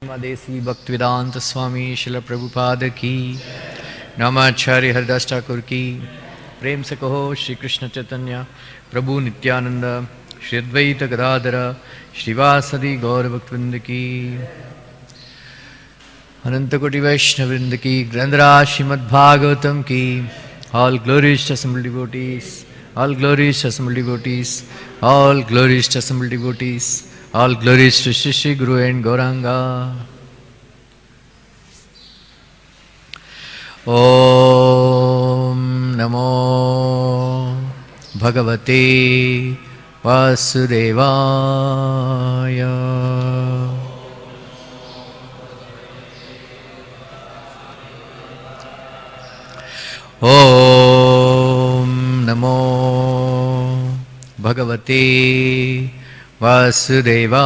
Madesi Bhaktivedanta Swami Srila Prabhupada ki Namacharya Haridas Thakur ki Prem se kaho Shri Krishna Chaitanya Prabhu Nityananda Shri Advaita Gadadhara Srivasadi Gaura Bhaktivinoda ki Anantakoti Vaishnavrinda ki Grandhara Srimad Bhagavatam ki. All glories to assembled devotees, all glories to assembled devotees, all glories to assembled devotees. All glories to Shri Shri Guru and Gauranga. Om Namo Bhagavate Vasudevaya. Om Namo Bhagavate Vasudevaya.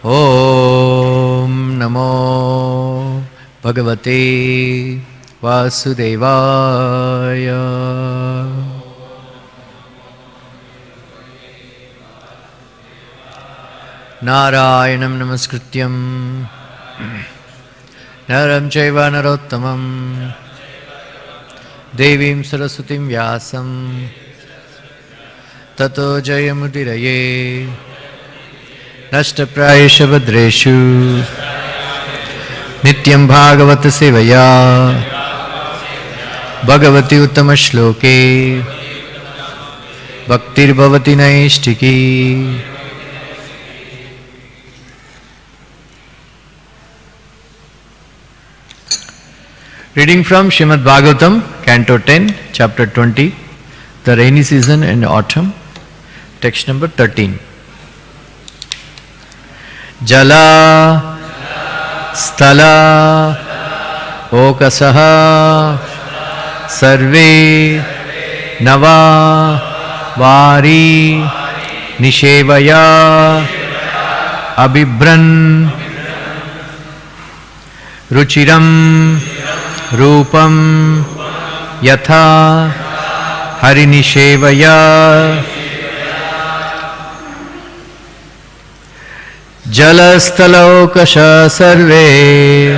Om Namo Bhagavate Vasudevaya. Narayanam Namaskrityam Naram Chaiva Narottamam Devim Saraswatim Vyasam Tato Jayamudiraye Nashtaprayesha Vadreshu Nityam Bhagavata Sevaya Bhagavati Uttama Shloke Bhaktir Bhavati Naishtiki. Reading from Srimad Bhagavatam, Canto 10, Chapter 20, The Rainy Season and Autumn, text number 13. Jala, Sthala, Okasaha, Sarve, Nava, Vari, Nishevaya, Abhibran, Ruchiram, Rupam Yatha Harinishevaya Jalastalaukasha Sarve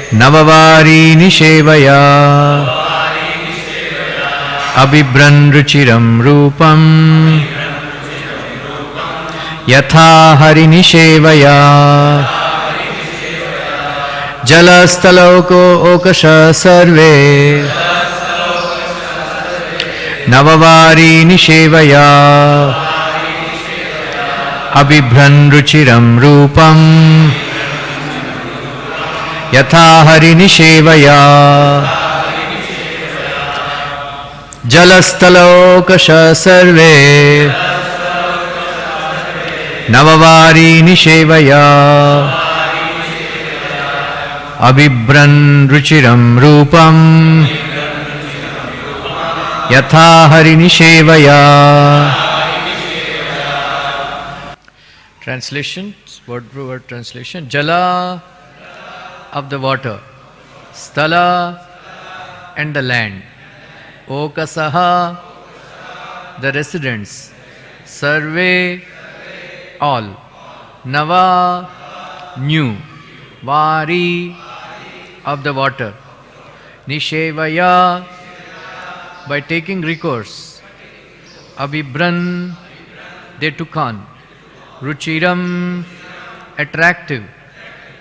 Navavari Nishevaya Abhibran Ruchiram Rupam Yatha Harinishevaya Jalastaloko Okasha Sarve Navavari Nishevaya Abhibran Ruchiram Rupam Yatha Hari Nishevaya Jalastalokasha Sarve Navavari Nishevaya Abhibran Ruchiram Rupam Yatha Hari Nishevaya. Translation, word for word translation. Jala of the water, Sthala and the land, Okasaha the residents, Sarve all, Nava new, Vari of the water, Nishevaya by taking recourse, Abhibran they took on, Ruchiram attractive,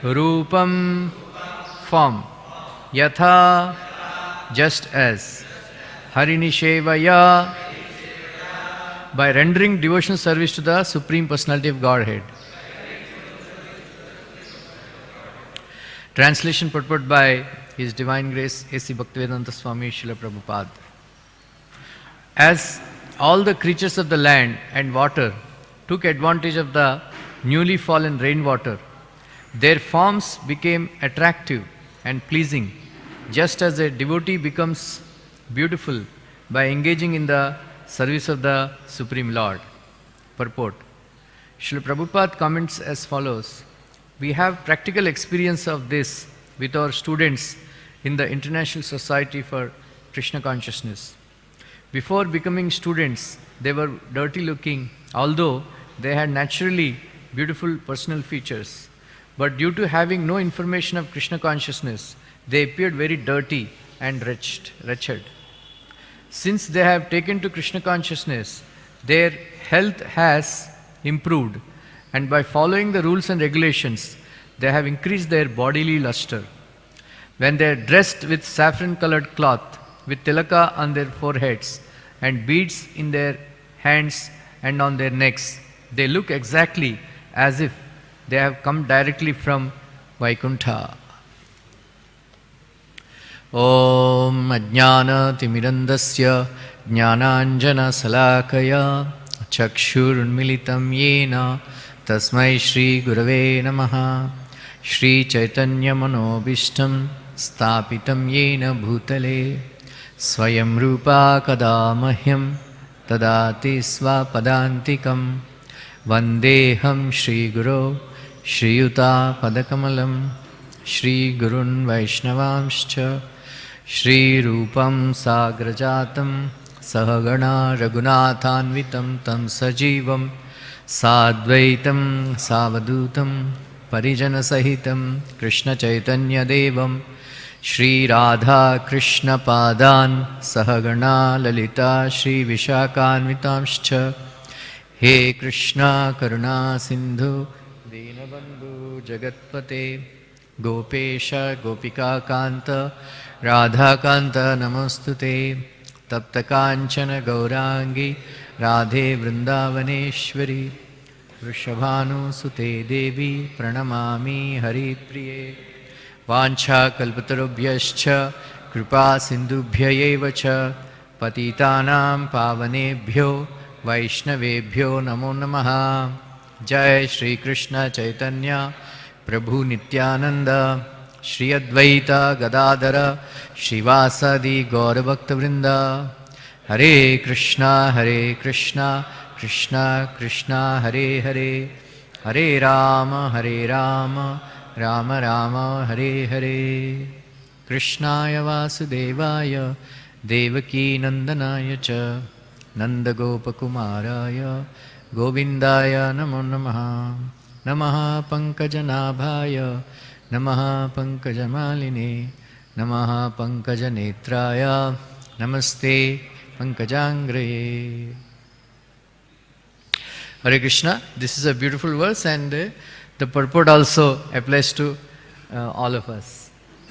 Rupam form, Yatha just as, Harinishevaya by rendering devotional service to the Supreme Personality of Godhead. Translation purport by His Divine Grace A.C. Bhaktivedanta Swami Srila Prabhupada. As all the creatures of the land and water took advantage of the newly fallen rainwater, their forms became attractive and pleasing, just as a devotee becomes beautiful by engaging in the service of the Supreme Lord. Purport. Srila Prabhupada comments as follows. We have practical experience of this with our students in the International Society for Krishna consciousness. Before becoming students, they were dirty looking, although they had naturally beautiful personal features. But due to having no information of Krishna consciousness, they appeared very dirty and wretched. Since they have taken to Krishna consciousness, their health has improved, and by following the rules and regulations, they have increased their bodily luster. When they are dressed with saffron colored cloth, with tilaka on their foreheads and beads in their hands and on their necks, they look exactly as if they have come directly from Vaikuntha. Om Ajnana Timirandasya Jnananjana Salakaya Chakshurunmilitam Yena Tasmai Shri Gurave Namaha Shri Chaitanya Manobishtam Stapitam Yena Bhutale Swayam Rupa Kadamahyam Tadati Swapadantikam Vandeham Shri Guru Shri Yuta Padakamalam Shri Gurun Vaishnavamscha Shri Rupam Sagrajatam Sahagana Raghunathanvitam Tam Sajivam Sadvaitam Savadutam Parijana Sahitam Krishna Chaitanya Devam Shri Radha Krishna Padan Sahagana Lalita Shri Vishakhanvitamscha He Krishna Karuna Sindhu Dinabandhu Jagatpate Gopesha Gopika Kanta Radha Kanta Namostute Tapta Kanchana Gaurangi Radhe Vrindavaneshwari Vrishabhanu Sute Devi Pranamami Hari Priye Vancha Kalpatarubhyascha Kripa Sindubhya Cha Patitanam Pavanebhyo Vaishnavebhyo Namo Namaha Jai Shri Krishna Chaitanya Prabhu Nityananda Shri Advaita Gadadhara Shrivasadi Gaura Bhakta Vrinda Hare Krishna Krishna Krishna Hare Hare Hare Rama Rama Rama Hare Hare Krishnaya Vasudevaya Devaki Nandanaya Cha Nanda Gopakumaraya Govindaya Namo Namaha Namaha Pankajanabhaya Namaha Pankajamalini Namaha Pankajanetraya Namaste Pankajangraye. Hare Krishna. This is a beautiful verse, and the purport also applies to all of us,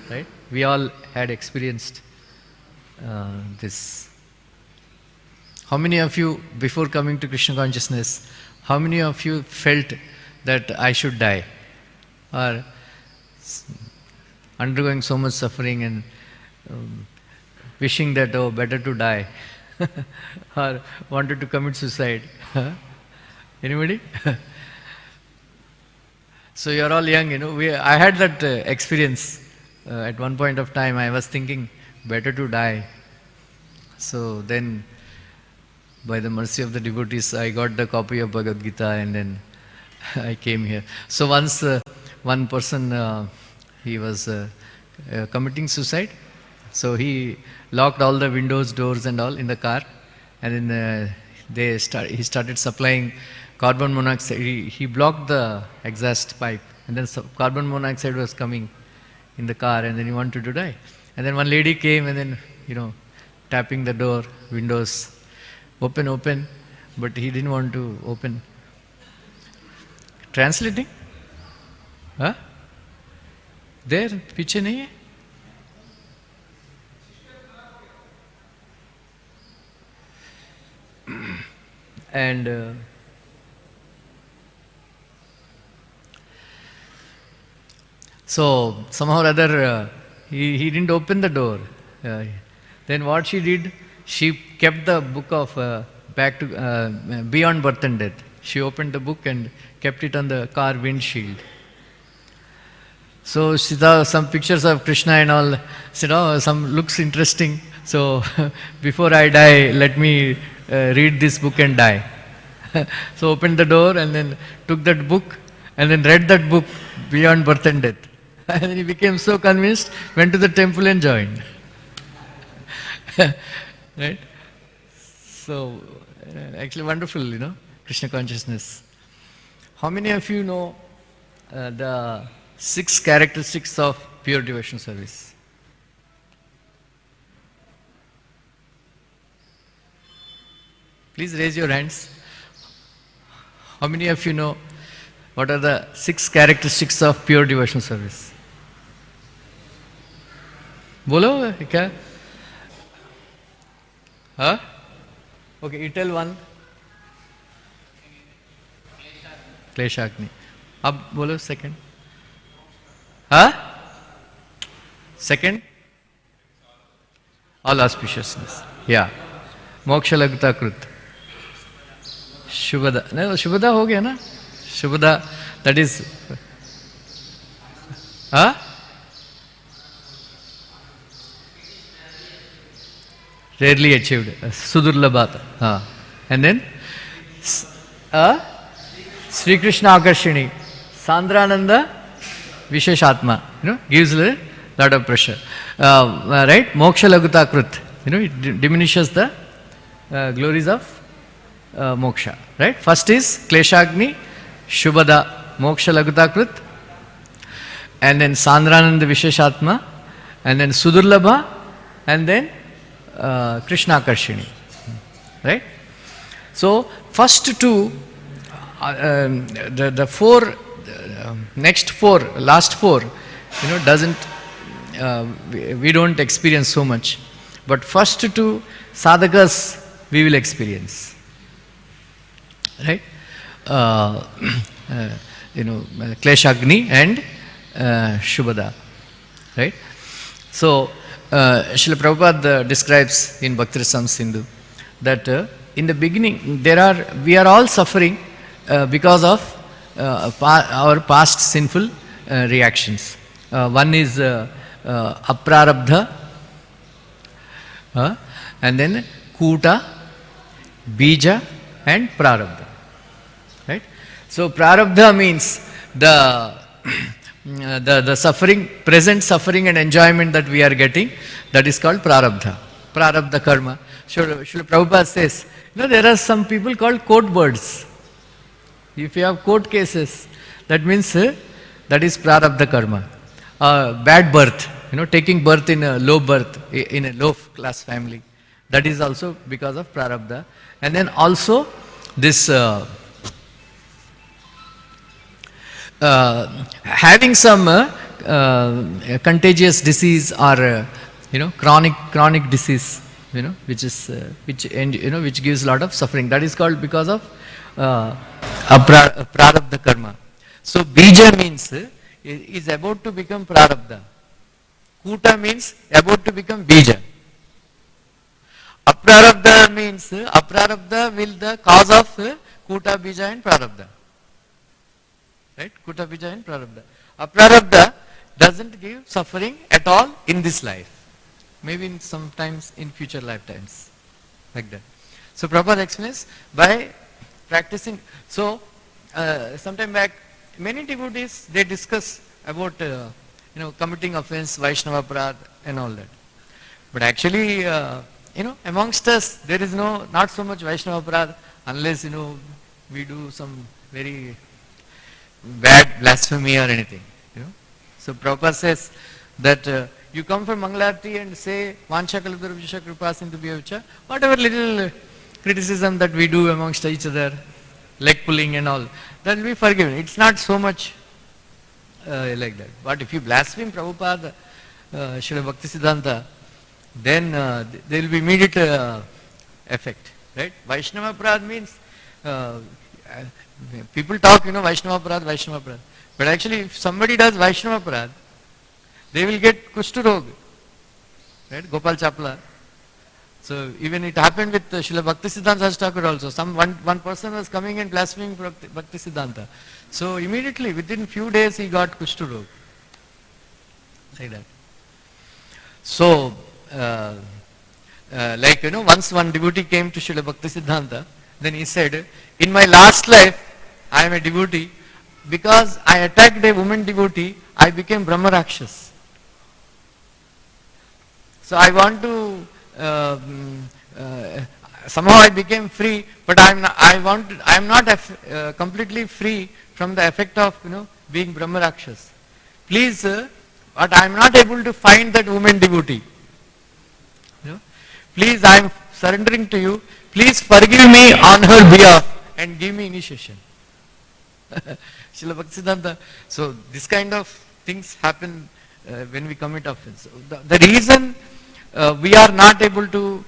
right? We all had experienced this. How many of you, before coming to Krishna consciousness, how many of you felt that I should die, or undergoing so much suffering and wishing that, oh, better to die, or wanted to commit suicide? Anybody? So you are all young, you know. I had that experience. At one point of time, I was thinking, better to die. So then, by the mercy of the devotees, I got the copy of Bhagavad Gita, and then I came here. So once one person, he was committing suicide. So he locked all the windows, doors and all in the car, and then he started supplying carbon monoxide. He blocked the exhaust pipe, and then carbon monoxide was coming in the car, and then he wanted to die. And then one lady came, and then, tapping the door, windows, open, but he didn't want to open. Translating? Huh? There, पीछे नहीं है? And so somehow or other he didn't open the door. Then what she did, she kept the book of back to Beyond Birth and Death. She opened the book and kept it on the car windshield. So she saw some pictures of Krishna and all. Said, oh, some looks interesting. So before I die, let me read this book and die. So opened the door and then took that book and then read that book, Beyond Birth and Death. And he became so convinced, went to the temple and joined. Right? So, actually wonderful, Krishna consciousness. How many of you know the 6 characteristics of pure devotional service? Please raise your hands. How many of you know what are the 6 characteristics of pure devotional service? Bolo, kya? Huh? Okay, you tell one. Kleshagni. Ab bolo second. Huh? Second? All auspiciousness. Yeah. Moksha lagta krut. Shubhada. No, Shubhada ho gaya na? Shubhada, that is. Huh? Rarely achieved. Sudurlabhata. And then? Sri Krishna Akarshini. Sandrananda Visheshatma. Gives a lot of pressure. Right? Moksha laguta krut. It diminishes the glories of moksha. Right? First is Kleshagni, Shubhada, Moksha laguta krut. And then Sandrananda Visheshatma. And then Sudurlabha. And then Krishna Karshini. Right? So, first two, the four, next four, last four, doesn't, we don't experience so much. But first two sadhakas we will experience. Right? Kleshagni and Shubhada. Right? So, Srila Prabhupada describes in Bhakti Rasamrita Sindhu that in the beginning we are all suffering because of our past sinful reactions. One is aprarabdha, and then kuta, bija and prarabdha. Right? So prarabdha means the suffering, present suffering and enjoyment that we are getting, that is called prarabdha. Prarabdha karma. Srila Prabhupada says, there are some people called court birds. If you have court cases, that means that is prarabdha karma. Bad birth, taking birth in a low class family. That is also because of prarabdha. And then also this having some contagious disease or chronic disease, which gives a lot of suffering. That is called because of prarabdha karma. So bija means is about to become prarabdha. Kuta means about to become bija. Aprarabdha means aprarabdha will the cause of kuta, bija and prarabdha. Right? Kuta, bija and prarabdha. Aprarabdha doesn't give suffering at all in this life. Maybe sometimes in future lifetimes. Like that. So Prabhupada explains by practicing. So sometime back, many devotees, they discuss about committing offense, Vaishnava aparadha and all that. But actually, amongst us, there is not so much Vaishnava aparadha unless we do some very bad blasphemy or anything. So Prabhupada says that you come for Mangalarti and say Vancha Kaludara Vijaya Kripa Sindhu Bhyavacha, whatever little criticism that we do amongst each other, leg pulling and all, that will be forgiven. It's not so much like that. But if you blaspheme Prabhupada, Srila Bhakti Siddhanta, then there will be immediate effect. Right? Vaishnava aparadha means people talk, Vaishnava aparadha. But actually, if somebody does Vaishnava aparadha, they will get Kushturog. Right? Gopal Chapla. So even it happened with Srila Bhakti Siddhanta Thakur also. One person was coming and blaspheming Bhakti Siddhanta. So immediately, within few days, he got Kushturog. Like that. So, once one devotee came to Srila Bhakti Siddhanta, then he said, in my last life, I am a devotee. Because I attacked a woman devotee, I became Brahma Rakshas. So I want to somehow I became free, but I am not completely free from the effect of, being Brahma Rakshas. Please, but I am not able to find that woman devotee. Please, I am surrendering to you. Please forgive me on her behalf and give me initiation. Srila Bhaktisiddhanta. So this kind of things happen when we commit offense. The reason we are not able to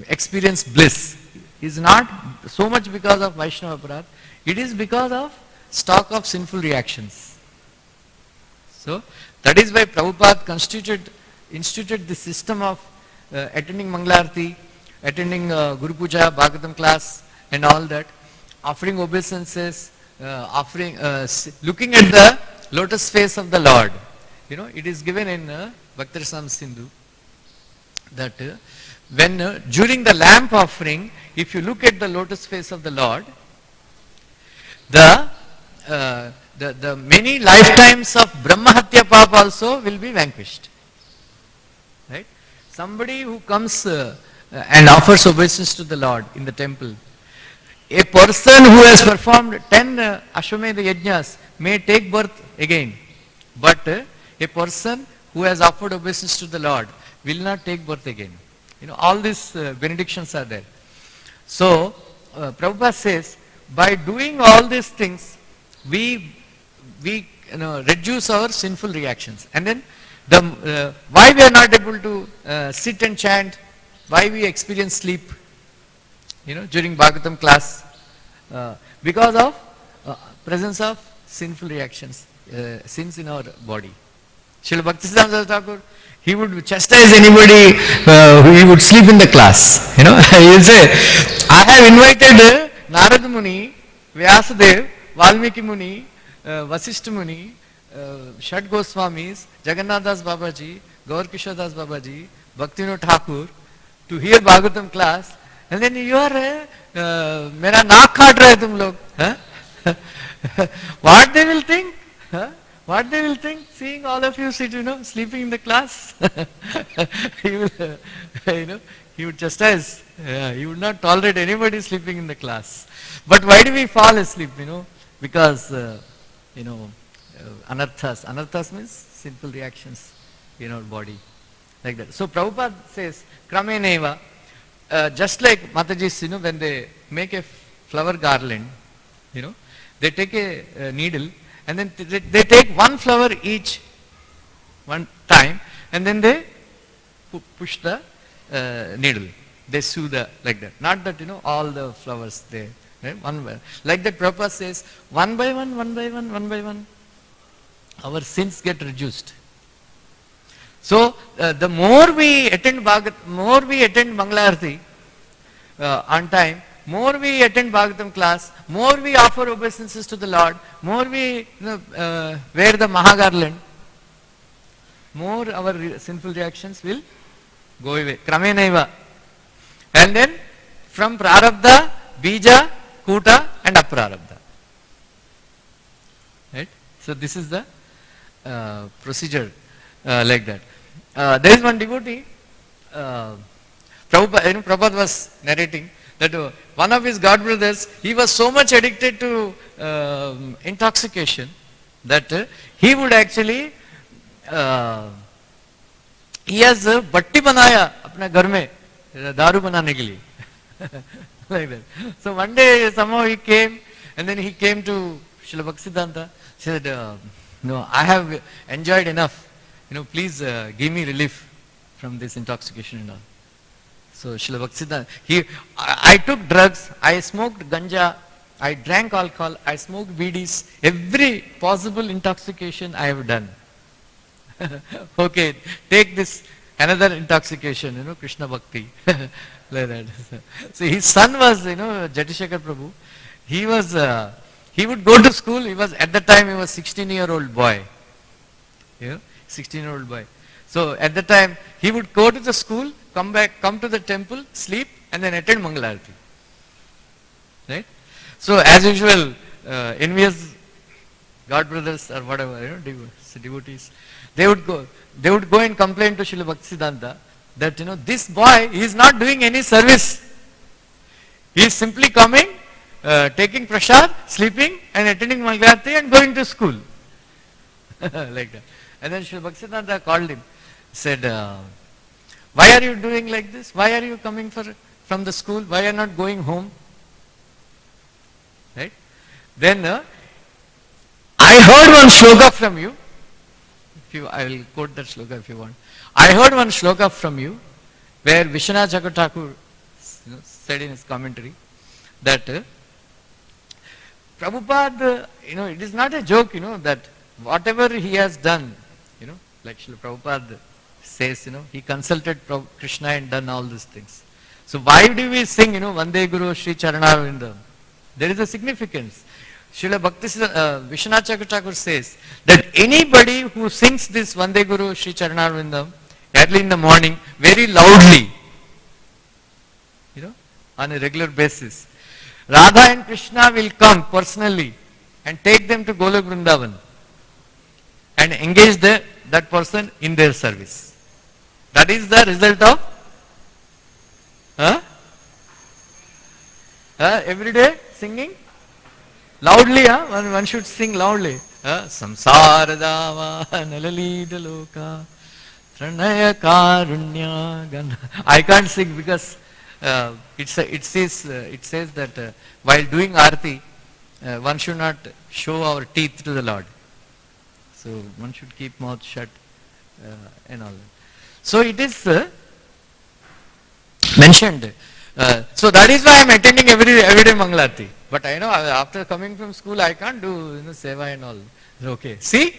experience bliss is not so much because of Vaishnava Aparadha, it is because of stock of sinful reactions. So that is why Prabhupada instituted the system of attending Mangalarti, attending Guru Puja, Bhagavatam class and all that, offering obeisances, looking at the lotus face of the Lord. It is given in Bhakti-rasam Sindhu that when during the lamp offering, if you look at the lotus face of the Lord, the many lifetimes of Brahmahatya Papa also will be vanquished. Right? Somebody who comes and offers obeisance to the Lord in the temple, a person who has performed 10 Ashwamedha Yajnas may take birth again, but a person who has offered obeisance to the Lord will not take birth again. All these benedictions are there. So, Prabhupada says, by doing all these things, we reduce our sinful reactions. And then, why we are not able to sit and chant, why we experience sleep, during Bhagavatam class, because of presence of sinful reactions, sins in our body. Srila Bhaktisiddhanta Thakur, he would chastise anybody he would sleep in the class. He will say, I have invited Narada Muni, Vyasadev, Valmiki Muni, Vasishta Muni, Shad Goswamis, Jagannath Das Babaji, Gaur Kishore Das Babaji, Bhaktivinoda Thakur to hear Bhagavatam class, and then you are, mera naak kaat rahe tum log. What they will think? What they will think, seeing all of you sit, sleeping in the class. He will, he would chastise. He would not tolerate anybody sleeping in the class. But why do we fall asleep, Because, anarthas. Anarthas means simple reactions in our body. Like that. So Prabhupada says, Krameneva, just like Matajis, when they make a flower garland, they take a needle, and then they take one flower each one time, and then they push the needle. They sew like that. Not that, all the flowers there. Right? One by, like that Prabhupada says, one by one, one by one, one by one, our sins get reduced. So, the more we attend more we attend Mangalarti on time, more we attend Bhagavatam class, more we offer obeisances to the Lord, more we wear the Mahagarland, more our sinful reactions will go away. Kramenaiva. And then from Prarabdha, Bija, Kuta and Aprarabdha. Right? So this is the procedure like that. There is one devotee, Prabhupada was narrating that one of his god brothers, he was so much addicted to intoxication that he would actually, he has batti banaya apne ghar mein daru banane ke liye. Like that. So one day somehow he came, and then he came to Srila Bhaktisiddhanta, said, no, I have enjoyed enough, please give me relief from this intoxication and all. So Srila Bhaktisiddhanta, I took drugs, I smoked ganja, I drank alcohol, I smoked bidis, every possible intoxication I have done. Okay, take this another intoxication, Krishna Bhakti. Like that. So his son was, Jatishekar Prabhu. He would go to school. At that time he was 16-year-old boy. 16-year-old boy. So at that time he would go to the school, come to the temple, sleep, and then attend Mangalarti. Right? So as usual, envious god brothers or whatever, devotees, they would go and complain to Srila Bhaktisiddhanta that this boy is not doing any service. He is simply coming, taking prasad, sleeping and attending Mangalarti and going to school. Like that. And then Srila Bhaktisiddhanta called him, said, why are you doing like this? Why are you coming from the school? Why are you not going home? Right? Then I heard one shloka from you. I will quote that shloka if you want. I heard one shloka from you where Vishwanath Chakravarti said in his commentary that Prabhupada, it is not a joke, that whatever he has done, like Srila Prabhupada says, he consulted Krishna and done all these things. So why do we sing, Vande Guru Sri Charanarvindam? There is a significance. Srila Vishwanath Chakravarti says that anybody who sings this Vande Guru Sri Charanarvindam early in the morning very loudly, on a regular basis, Radha and Krishna will come personally and take them to Golok Vrindavan and engage that person in their service. That is the result of every day singing loudly. One should sing loudly. Samsara dava nalalita loka pranaya karunya gandha. I can't sing because it says that while doing arati, one should not show our teeth to the Lord. So one should keep mouth shut and all that. So it is mentioned. So that is why I am attending everyday Mangalarti. But I know after coming from school I can't do seva and all. Okay. See,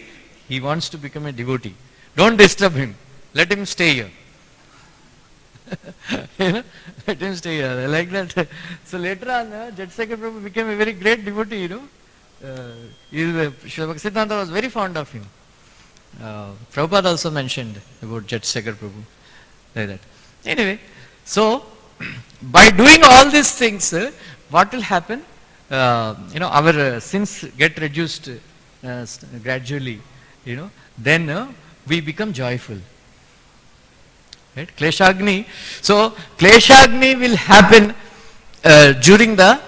he wants to become a devotee. Don't disturb him. Let him stay here. Let him stay here. Like that. So later on, Jatsekar Prabhu became a very great devotee. Srila Bhaktisiddhanta was very fond of him. Prabhupada also mentioned about Jatsekar Prabhu. Like that. Anyway, so by doing all these things, what will happen? Our sins get reduced gradually. Then we become joyful. Right? Kleshagni. So Kleshagni will happen during the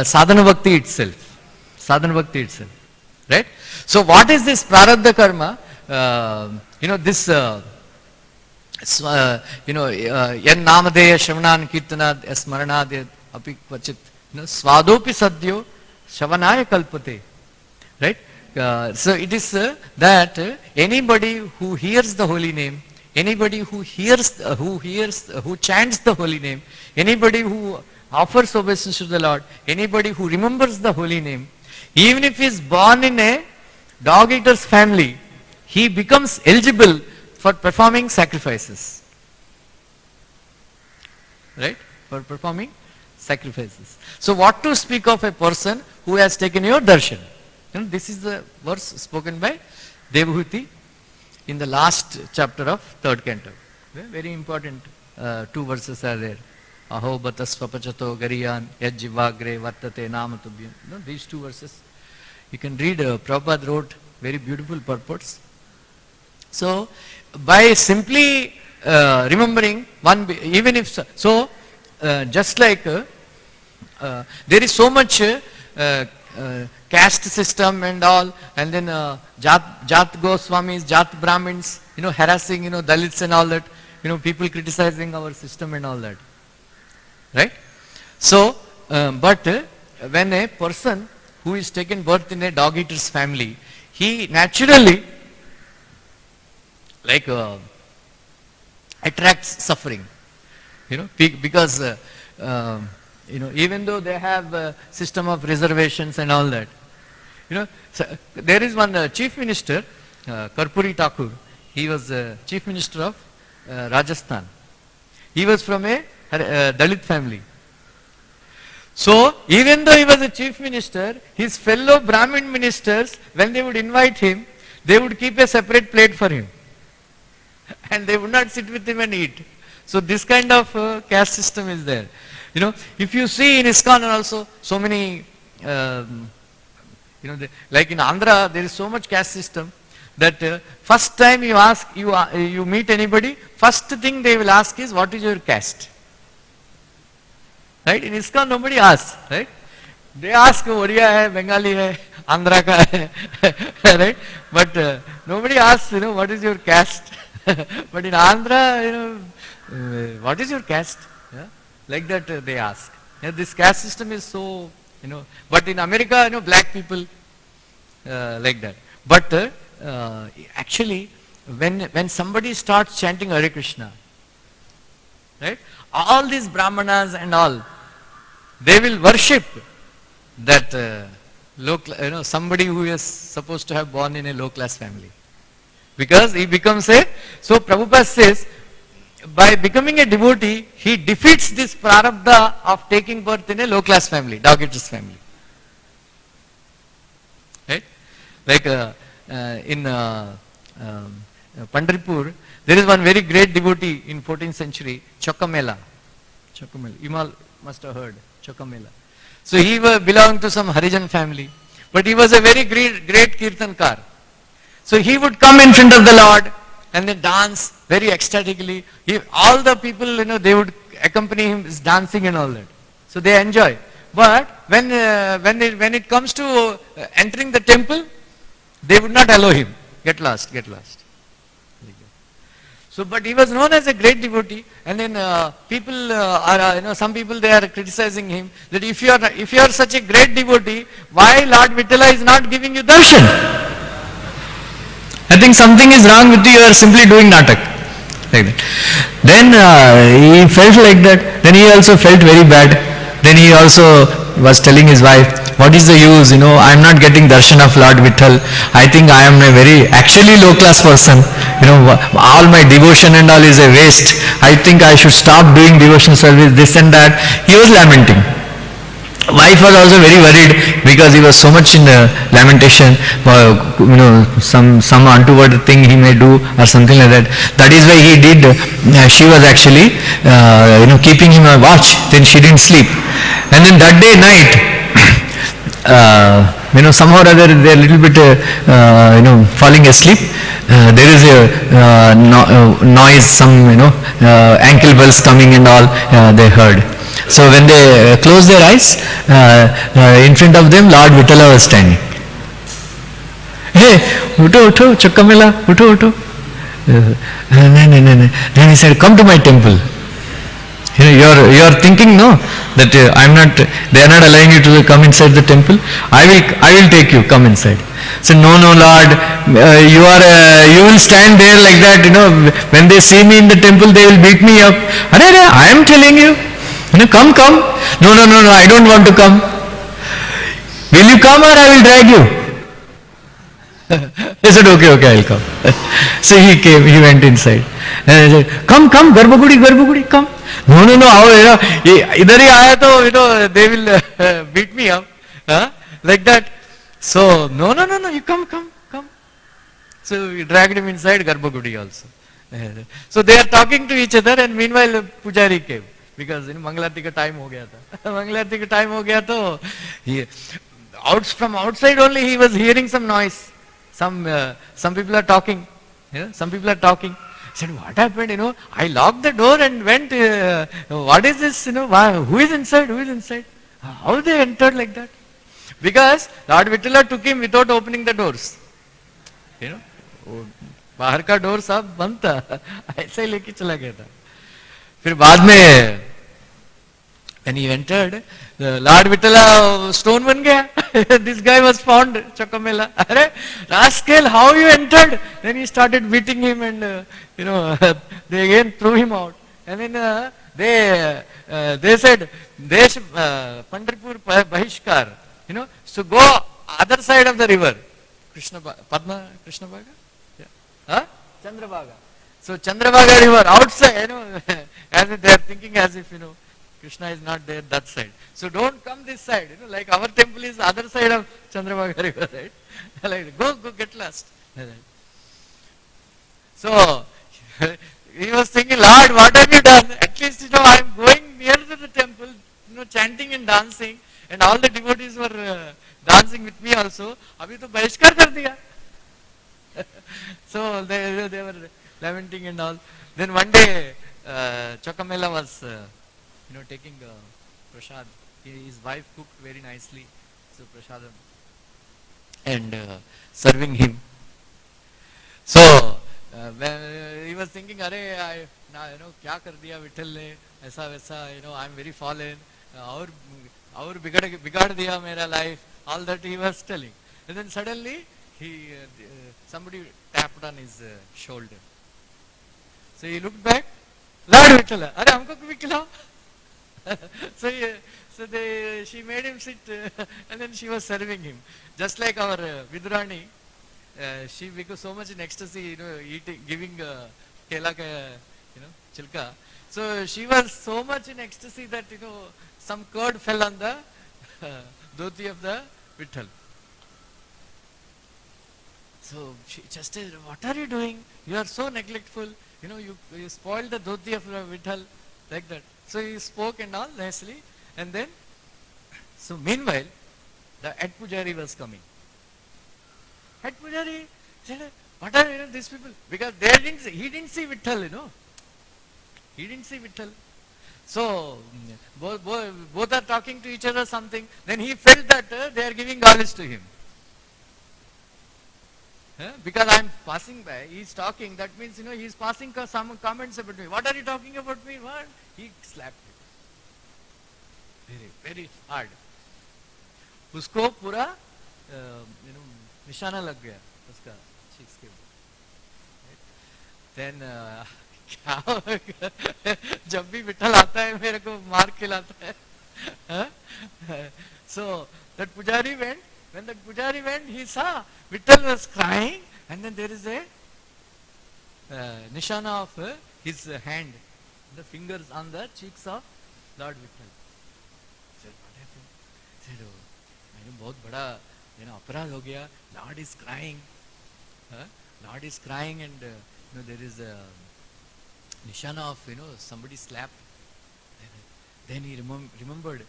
sadhana bhakti itself. Sadhana bhakti itself. Right? So what is this prarabdha karma? This yan namadeya shavanan kirtanad smaranad api kvachit svadopi sadyo shavanaya kalpate. Right? So it is that anybody who hears the holy name, anybody who chants the holy name, anybody who offers obeisance to the Lord, anybody who remembers the holy name, even if he is born in a dog eater's family, he becomes eligible for performing sacrifices. Right? For performing sacrifices. So what to speak of a person who has taken your darshan? This is the verse spoken by Devahuti in the last chapter of 3rd canto. Very important 2 verses are there. Aho batasvapachato gariyan yajjivagre vartate namatubhyam. These 2 verses. You can read, Prabhupada wrote very beautiful purports. So, by simply remembering even if, just like there is so much caste system and all, and then Jat Goswamis, Jat Brahmins, harassing, Dalits and all that, people criticizing our system and all that. Right? So, but when a person who is taken birth in a dog eater's family, he naturally attracts suffering, because even though they have a system of reservations and all that, so there is one chief minister, Karpuri Thakur. He was chief minister of Rajasthan. He was from a Dalit family. So even though he was a chief minister, his fellow Brahmin ministers, when they would invite him, they would keep a separate plate for him. And they would not sit with him and eat. So this kind of caste system is there. If you see in ISKCON also, so many, like in Andhra, there is so much caste system. that first time you ask, you meet anybody, first thing they will ask is, what is your caste? Right? In ISKCON nobody asks, right? They ask, Oriya hai, Bengali hai, Andhra ka hai, right? But nobody asks, what is your caste? But in Andhra, what is your caste? Yeah? Like that they ask. Yeah, this caste system is so, but in America, black people, like that. But actually, when somebody starts chanting Hare Krishna, right? All these Brahmanas and all, they will worship that somebody who is supposed to have born in a low class family, because he becomes a. So Prabhupada says, by becoming a devotee, he defeats this prarabdha of taking birth in a low class family, dog eaters family. Right? Like in Pandharpur, there is one very great devotee in 14th century, Chokamela. You all must have heard Chokamela. So he belonged to some Harijan family, but he was a very great kirtankar. So he would come in front of the Lord and then dance very ecstatically. All the people, they would accompany him dancing and all that. So they enjoy. But when it comes to entering the temple, they would not allow him. Get lost. So, but he was known as a great devotee, and then people some people, they are criticizing him that if you are such a great devotee, why Lord Vittala is not giving you darshan? I think something is wrong with you. You are simply doing natak. Like that. Then he felt like that. Then he also felt very bad. Then he also was telling his wife, what is the use, I am not getting darshan of Lord Vitthal. I think I am a very actually low class person. All my devotion and all is a waste. I think I should stop doing devotion service, this and that. He was lamenting. Wife was also very worried because he was so much in lamentation for some untoward thing he may do or something like that. That is why he did. She was actually keeping him a watch. Then she didn't sleep, and then that day night, somehow or other they are a little bit falling asleep. There is a noise, some ankle bells coming and all they heard. So when they closed their eyes, in front of them Lord Vittala was standing. Hey, utho, Chakkamela, utho. Then he said, come to my temple. You are thinking, no, that they are not allowing you to come inside the temple. I will take you, come inside. So no Lord, you will stand there like that, when they see me in the temple, they will beat me up. Hare, I am telling you. Come. No, I don't want to come. Will you come or I will drag you? He said, okay, I'll come. So he came, he went inside. And he said, come, Garbhagudi, come. No, idhar hi aaya to, they will beat me up. Like that. So, no, you come. So he dragged him inside Garbhagudi also. So they are talking to each other, and meanwhile Pujari came. Because Mangalarti ka time ho gaya tha. From outside only he was hearing some noise. Some people are talking. Some people are talking. He said, what happened? I locked the door and went. What is this? Who is inside? How they entered like that? Because Lord Vittala took him without opening the doors. बाहर का door सब बंद था, ऐसे ही लेके चला गया था. फिर बाद में when he entered, Lord Vittala stone बन गया. This guy was found, Chokamela. Hare, rascal, how you entered? Then he started beating him, and they again threw him out. And then they said, Desh Pandharpur Bahishkar, so go other side of the river. Krishna Baga? Yeah. Chandrabhaga. So Chandrabhaga river outside, as if they are thinking as if, Krishna is not there that side. So don't come this side, like our temple is the other side of Chandrabhaga river, right? Like, go get lost. So he was thinking, Lord, what have you done? At least, I am going near to the temple, chanting and dancing, and all the devotees were dancing with me also. Abhi to bahishkar kar diya. So they were lamenting and all. Then one day, Chokamela was, taking prasad. His wife cooked very nicely, so prasadam, and serving him. So when he was thinking, अरे I ना क्या कर दिया विठल ने ऐसा वैसा, I'm very fallen, और बिगाड़ दिया मेरा life. All that he was telling, and then suddenly he somebody tapped on his shoulder. So he looked back, Lord Vitala, अरे हमको भी खिलाओ. So she made him sit, and then she was serving him, just like our Vidurani. She became so much in ecstasy, eating, giving kela ka, chilka. So she was so much in ecstasy that some curd fell on the dhoti of the Vitthal. So she just said, "What are you doing? You are so neglectful. You spoiled the dhoti of Vitthal," like that. So he spoke and all nicely, and then so meanwhile the head pujari was coming. Head pujari said, "What are these people?" Because he didn't see Vitthal, He didn't see Vitthal. So both are talking to each other something. Then he felt that they are giving garlish to him. Because I am passing by, he is talking. That means he is passing some comments about me. What are you talking about me? What? He slapped him very very hard. उसको पूरा निशाना लग गया उसका cheeks के ऊपर. Then क्या होगा? जब भी विठल आता है मेरे को मार खिलाता है. So that pujari went. When that pujari went, he saw Vitthal was crying, and then there is a nishana of his hand, the fingers on the cheeks of Lord Vitthal. Said, what happened? Said, बहुत बड़ा अपराध हो गया. Lord is crying. Lord is crying, and there is a nishana of somebody slapped. Then he remembered,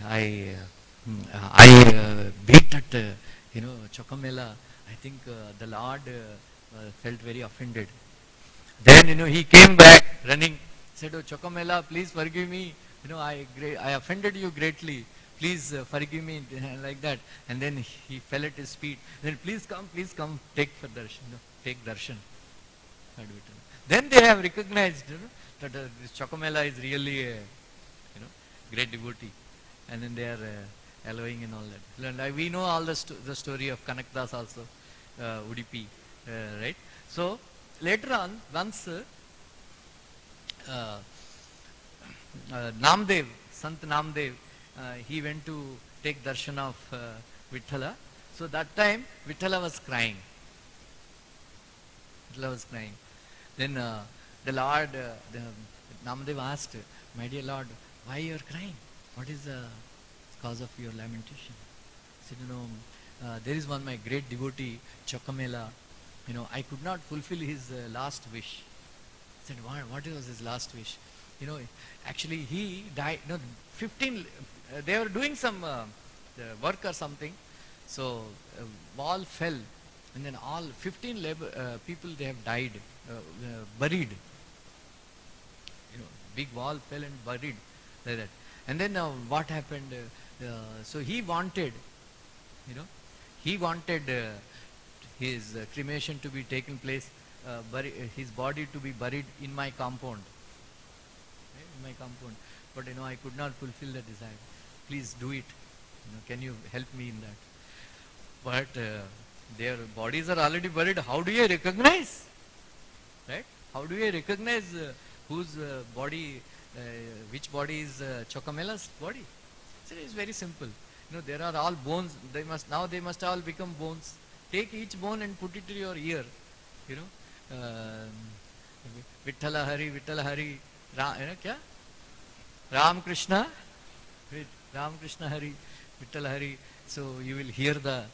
I beat at Chokamela. I think the Lord felt very offended. Then he came back running. Said, "Oh Chokamela, please forgive me. I offended you greatly. Please forgive me," like that. And then he fell at his feet. Then please come, take for darshan. Take darshan. Then they have recognized that this Chokamela is really a great devotee. And then they are allowing and all that. And we know all the story of Kanakdas also, Udupi, right? So later on, once Namdev, Sant Namdev, he went to take darshan of Vithala. So that time Vithala was crying. Vithala was crying. Then the Lord, Namdev asked, "My dear Lord, why you are crying? What is the cause of your lamentation?" He said, there is one my great devotee, Chokamela. I could not fulfill his last wish. He said, what was his last wish? Actually he died. 15. They were doing some work or something. So wall fell, and then all 15 people they have died, buried. Big wall fell and buried like that. And then what happened? So he wanted, his cremation to be taken place, his body to be buried in my compound. In my compound. But I could not fulfill the desire. Please do it. Can you help me in that? But their bodies are already buried. How do you recognize? Right? How do you recognize whose body? Which body is Chokamela's body? So it is very simple. There are all bones. They must all become bones. Take each bone and put it to your ear. Vithala Hari, Vithala Hari. Kya? Ram Krishna. Ram Krishna Hari, Vithala Hari. So you will hear the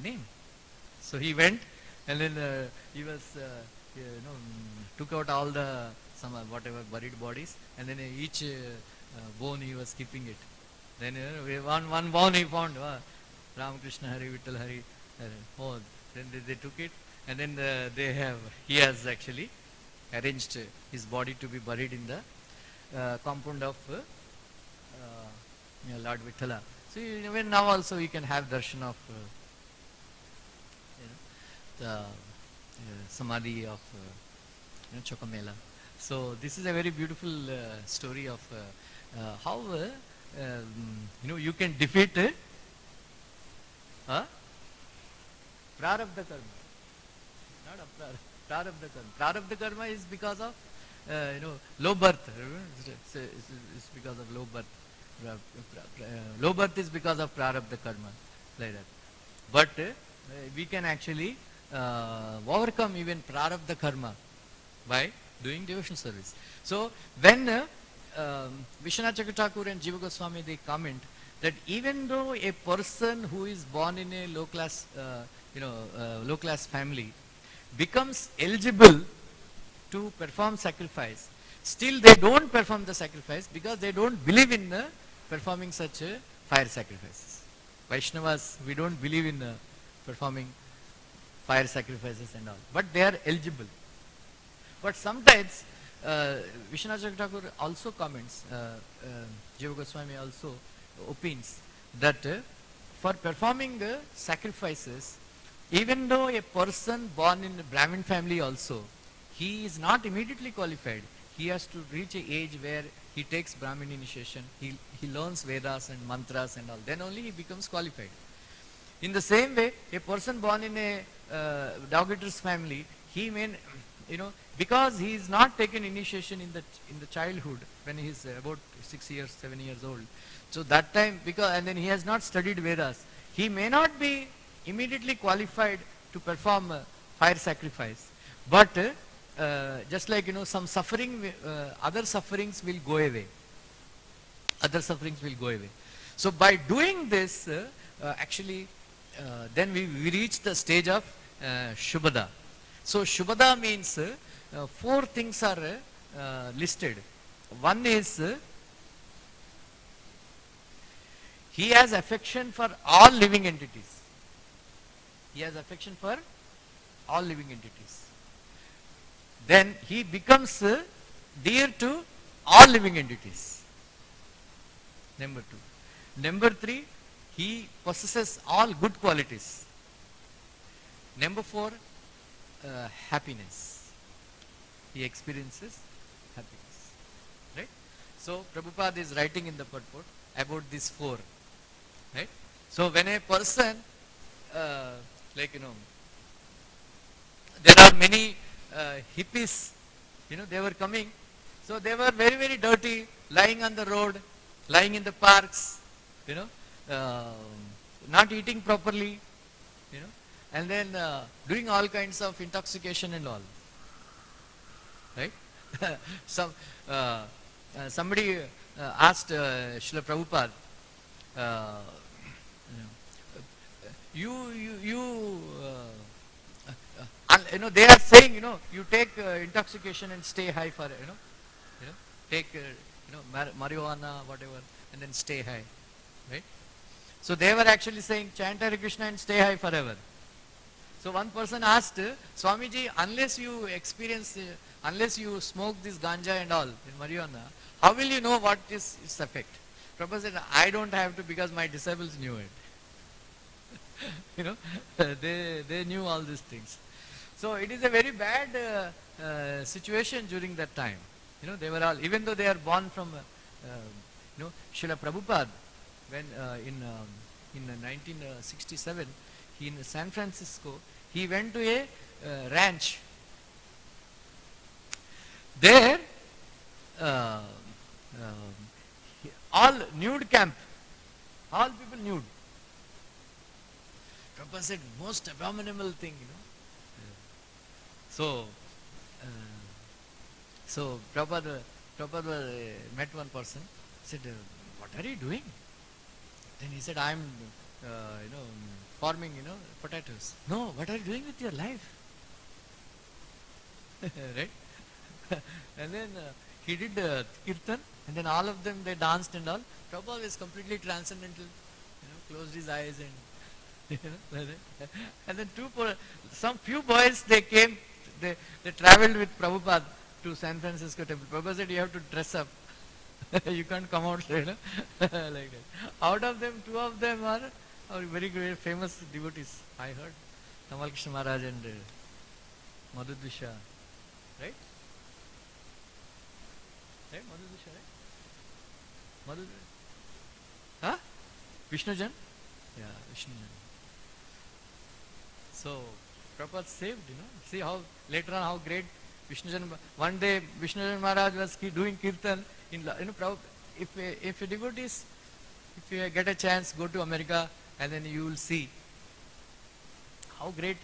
name. So he went, and then he was, took out all the whatever buried bodies, and then each bone he was keeping it. Then one bone he found, Ram Krishna Hari, Vittal Hari. Oh, then they took it, And then he has actually arranged his body to be buried in the compound of Lord Vithala. So even now also we can have darshan of the samadhi of Chokamela. So this is a very beautiful story of how you can defeat prarabdha karma, not aprarabdha. Prarabdha karma. Prarabdha karma is because of low birth. It's because of low birth. Low birth is because of prarabdha karma, like that. But we can actually overcome even prarabdha karma by doing devotional service. So when Vishwanath Chakravarti and Jiva Goswami, they comment that even though a person who is born in a low class family becomes eligible to perform sacrifice, still they don't perform the sacrifice because they don't believe in performing such fire sacrifices. Vaishnavas, we don't believe in performing fire sacrifices and all, but they are eligible. But sometimes Vishwanath Chakravarti also comments, Jiva Goswami also opines that for performing sacrifices, even though a person born in a Brahmin family also, he is not immediately qualified. He has to reach an age where he takes Brahmin initiation, he learns Vedas and mantras and all, then only he becomes qualified. In the same way, a person born in a dog-eater's family, he may, because he is not taken initiation in the childhood when he is about 6 years, 7 years old. So that time, and then he has not studied Vedas, he may not be immediately qualified to perform fire sacrifice. But just like some suffering, other sufferings will go away. Other sufferings will go away. So by doing this, actually, then we reach the stage of Shubhada. So Shubhada means 4 things are listed. One is he has affection for all living entities. He has affection for all living entities. Then he becomes dear to all living entities. Number 2. Number 3, he possesses all good qualities. Number 4, happiness. He experiences happiness. Right? So Prabhupada is writing in the purport about these 4. Right? So when a person, there are many hippies, they were coming. So they were very, very dirty, lying on the road, lying in the parks, not eating properly, and then doing all kinds of intoxication and all. Right? Somebody asked Srila Prabhupada, they are saying, you take intoxication and stay high for, take, marijuana, whatever, and then stay high, right? So they were actually saying, chant Hare Krishna and stay high forever. So one person asked, Swamiji, unless you smoke this ganja and all, in marijuana, how will you know what is its effect? Prabhupada said, I don't have to because my disciples knew it. They knew all these things. So it is a very bad situation during that time. They were all, even though they are born from, Srila Prabhupada, when in 1967, in San Francisco, he went to a ranch. There, all nude camp, all people nude. Prabhupada said, most abominable thing, So Prabhupada met one person, said, what are you doing? Then he said, I'm, farming, potatoes. No, what are you doing with your life? Right? And then he did kirtan, and then all of them, they danced and all. Prabhupada was completely transcendental, closed his eyes and You know, and then some few boys, they came, they traveled with Prabhupada to San Francisco temple. Prabhupada said, you have to dress up. You can't come out, you know, like that. Out of them, two of them are very great, famous devotees. I heard Tamal Krishna Maharaj and Madhudvisha, right? Right, Madhudvisha, right? Madhud, huh? Vishnujan? Yeah, Vishnujan. So, Prabhupada saved, you know. See how, later on, how great Vishnujan, one day Vishnujan Maharaj was doing kirtan in, you know, Prabhupada, if a devotees, if you get a chance, go to America and then you will see how great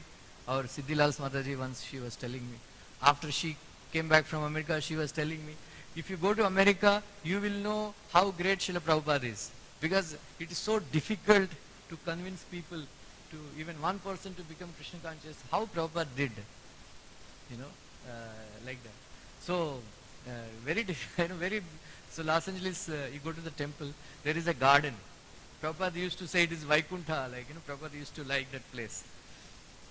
our Siddhilal's Mataji once, she was telling me, after she came back from America, she was telling me, if you go to America, you will know how great Srila Prabhupada is. Because it is so difficult to convince people, to even one person to become Krishna conscious, how Prabhupada did, you know, like that. So, very difficult, you know, very, so Los Angeles, you go to the temple, there is a garden. Prabhupada used to say it is Vaikuntha, like, you know, Prabhupada used to like that place.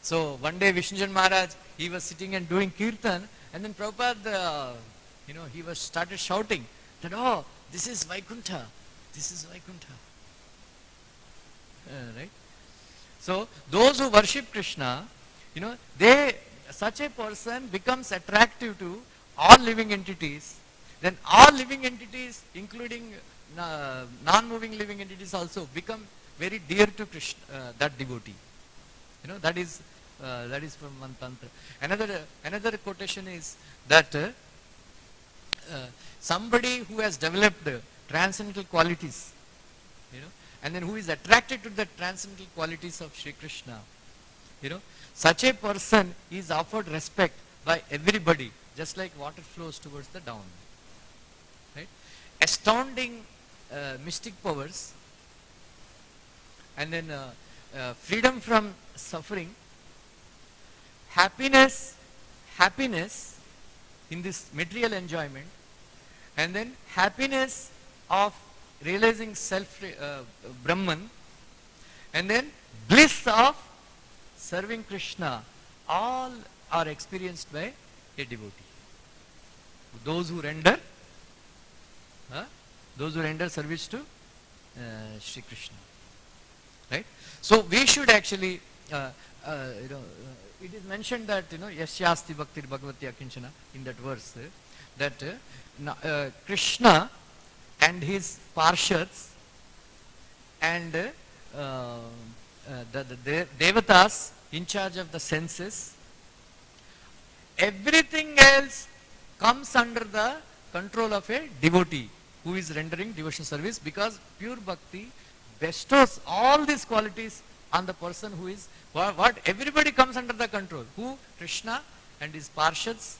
So, one day Vishnujan Maharaj, he was sitting and doing kirtan, and then Prabhupada, you know, he was started shouting that, oh, this is Vaikuntha, this is Vaikuntha. Right? So, those who worship Krishna, you know, such a person becomes attractive to all living entities. Then all living entities, including non-moving living entities also, become very dear to Krishna, that devotee. You know, that is from one tantra. Another quotation is that somebody who has developed transcendental qualities, you know, and then who is attracted to the transcendental qualities of Sri Krishna, you know, such a person is offered respect by everybody, just like water flows towards the down. Right? Astounding mystic powers, and then freedom from suffering, happiness in this material enjoyment, and then happiness of realizing self Brahman, and then bliss of serving Krishna, all are experienced by a devotee. Those who render service to Sri Krishna. Right? So we should actually, you know, it is mentioned that, you know, Yasyasti Bhaktir Bhagavati Akinchana, in that verse, that Krishna and his Parshads and the Devatas in charge of the senses, everything else comes under the control of a devotee who is rendering devotional service, because pure bhakti bestows all these qualities on the person who is, what everybody comes under the control. Who? Krishna and his Parshads,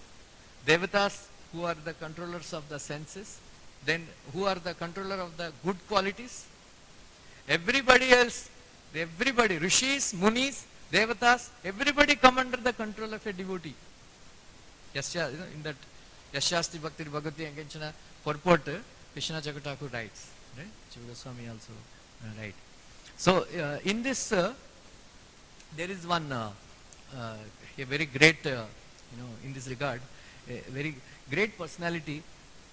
Devatas, who are the controllers of the senses, then who are the controller of the good qualities. Everybody else, everybody, Rishis, Munis, Devatas, everybody come under the control of a devotee. Yasya, you know, in that Yasyasti Bhakti Bhagavati Akinchana purport, Krishna Jagataku writes, right? Jiva Goswami also write. So in this, there is one a very great, you know, in this regard, a very great personality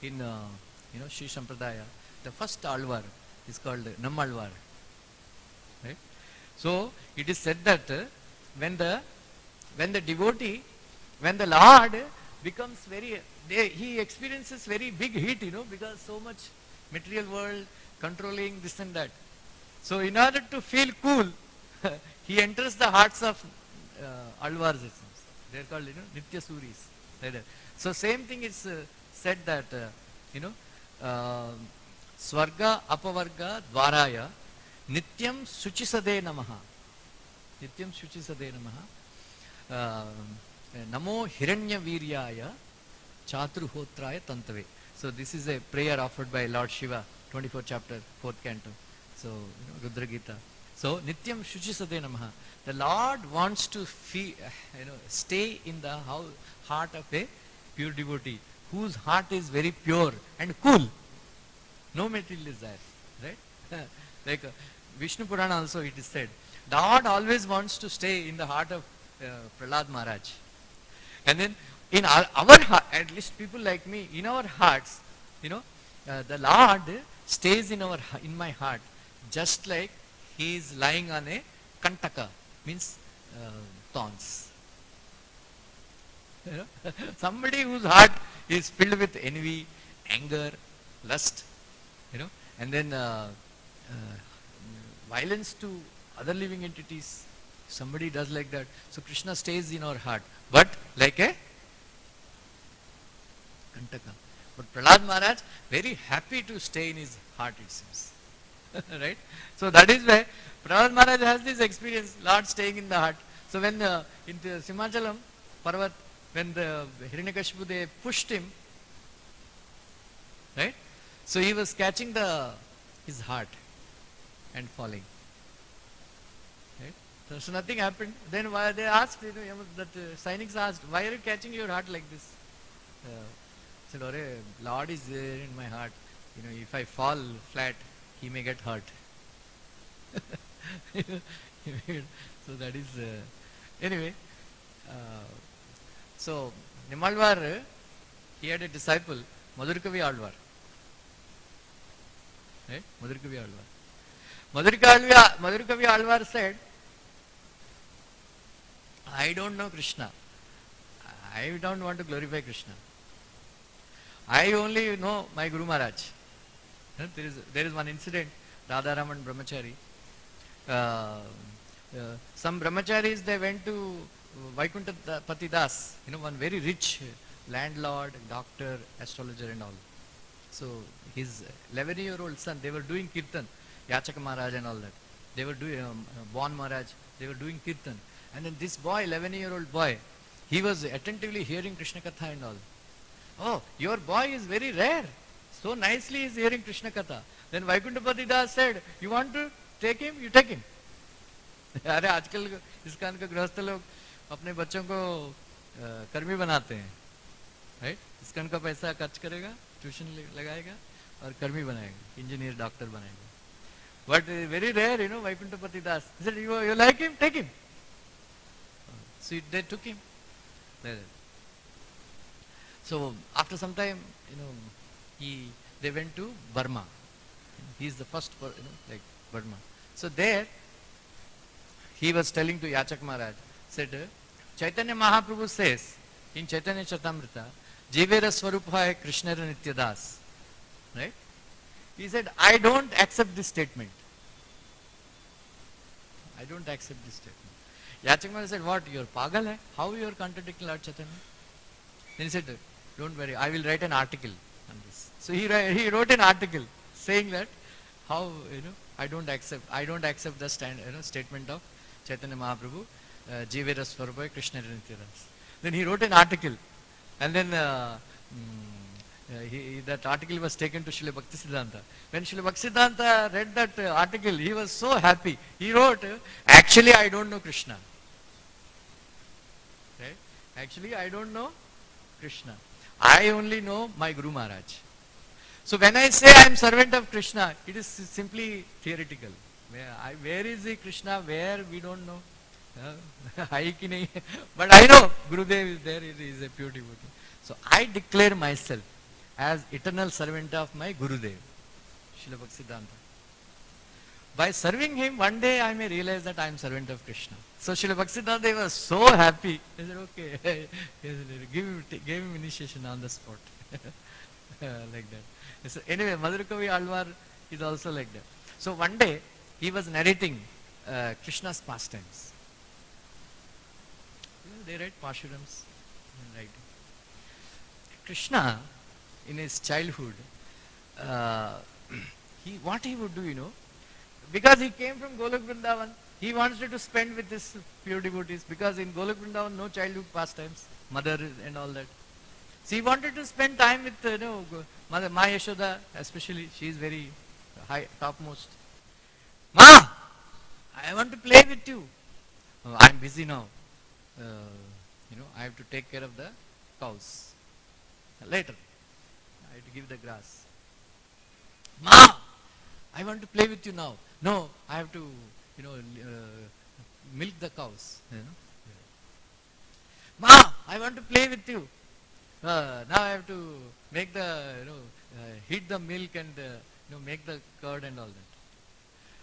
in you know, Sri Sampradaya. The first Alvar is called Nammalvar. Right? So it is said that when the devotee, when the Lord becomes very, he experiences very big heat, you know, because so much material world controlling this and that. So in order to feel cool, he enters the hearts of Alvars. They are called, you know, Nitya Suris. Like that. So same thing is said that, you know, Swarga Apavarga Dvaraya Nityam Suchisade Namaha. Nityam Suchisade Namaha. Namo Hiranya Viryaya Chatruhotraya Tantave. So this is a prayer offered by Lord Shiva, 24th chapter, 4th canto. So, you know, Rudra Gita. So Nityam Shuchisade Namaha. The Lord wants to feel, you know, stay in the heart of a pure devotee, whose heart is very pure and cool. No material desire. Right? Like Vishnu Purana also it is said Lord always wants to stay in the heart of Prahlad Maharaj. And then in our heart, at least people like me, in our hearts, the Lord stays in my heart, just like he is lying on a kantaka, means thorns. Somebody whose heart is filled with envy, anger, lust, and then violence to other living entities. Somebody does like that. So Krishna stays in our heart, but like a kantaka. But Prahlad Maharaj, very happy to stay in his heart, it seems. Right? So that is why Prahlad Maharaj has this experience, Lord staying in the heart. So when in the Simachalam Parvat, when the Hiranyakashipu, they pushed him, right? So he was catching his heart and falling. Right? So nothing happened. Then why they asked, that Sainiks asked, why are you catching your heart like this? Said, Lord is there in my heart. If I fall flat, he may get hurt. So that is, anyway. So Nimalvar, he had a disciple, Madhurkavi Alvar. Right? Madhurkavi Alvar. Madhurkavi Alvar said, I don't know Krishna. I don't want to glorify Krishna. I only know my Guru Maharaj. There is one incident, Radharam and Brahmachari. Some brahmacharis, they went to Vaikuntha Patidas, one very rich landlord, doctor, astrologer and all. So his 11-year-old son, they were doing kirtan, Yachaka Maharaj and all that. They were doing, Bon Maharaj, they were doing kirtan. And then this boy, 11-year-old boy, he was attentively hearing Krishna Katha and all. Oh, your boy is very rare. So nicely he is hearing Krishna Katha. Then Vaikuntha Patidas said, you want to take him? You take him. अरे आजकल ISKCON के गृहस्थ लोग अपने बच्चों को कर्मी बनाते हैं, राइट? ISKCON का पैसा खर्च करेगा, ट्यूशन लगाएगा और कर्मी बनाएगा, इंजीनियर, डॉक्टर बनाएगा. But very rare, Vaikuntha Patidas. He said, you like him? Take him. So they took him. So after some time, they went to Burma. He is the first, like Burma. So there, he was telling to Yachak Maharaj, said, Chaitanya Mahaprabhu says in Chaitanya Charitamrita, Jivera Swarupa Krishna Nityadas. Right? He said, I don't accept this statement. I don't accept this statement. Yachak Maharaj said, what? You're pagal hai? How you are contradicting Lord Chaitanya? Then he said, don't worry, I will write an article on this. So he wrote an article saying that how, I don't accept the statement of Chaitanya Mahaprabhu, Jivera Swarupa Krishna Nityadas. Then he wrote an article, and then that article was taken to Srila Bhaktisiddhanta. When Srila Bhaktisiddhanta read that article, he was so happy. He wrote, actually I don't know Krishna. Right? Actually I don't know Krishna. I only know my Guru Maharaj. So when I say I am servant of Krishna, it is simply theoretical. Where is the Krishna? Where? We don't know. But I know Gurudev is there, he is a pure devotee. So I declare myself as eternal servant of my Gurudev, Srila Bhaktisiddhanta. By serving him, one day I may realize that I am servant of Krishna. So Srila Bhaktisiddhanta was so happy. He said, okay, gave him initiation on the spot. Like that. So anyway, Madhurakavi Alvar is also like that. So one day, he was narrating Krishna's pastimes. They write Pashurams. Right. Krishna, in his childhood, what he would do, because he came from Golok Vrindavan, he wanted to spend with his pure devotees, because in Golok Vrindavan, no childhood pastimes, mother and all that. So he wanted to spend time with, Mother, Ma Yashoda, especially, she is very high, topmost. Ma, I want to play with you. Oh, I am busy now. I have to take care of the cows. Later, I have to give the grass. Ma, I want to play with you now. No, I have to, milk the cows. Ma, I want to play with you. Now I have to make the, heat the milk and, make the curd and all that.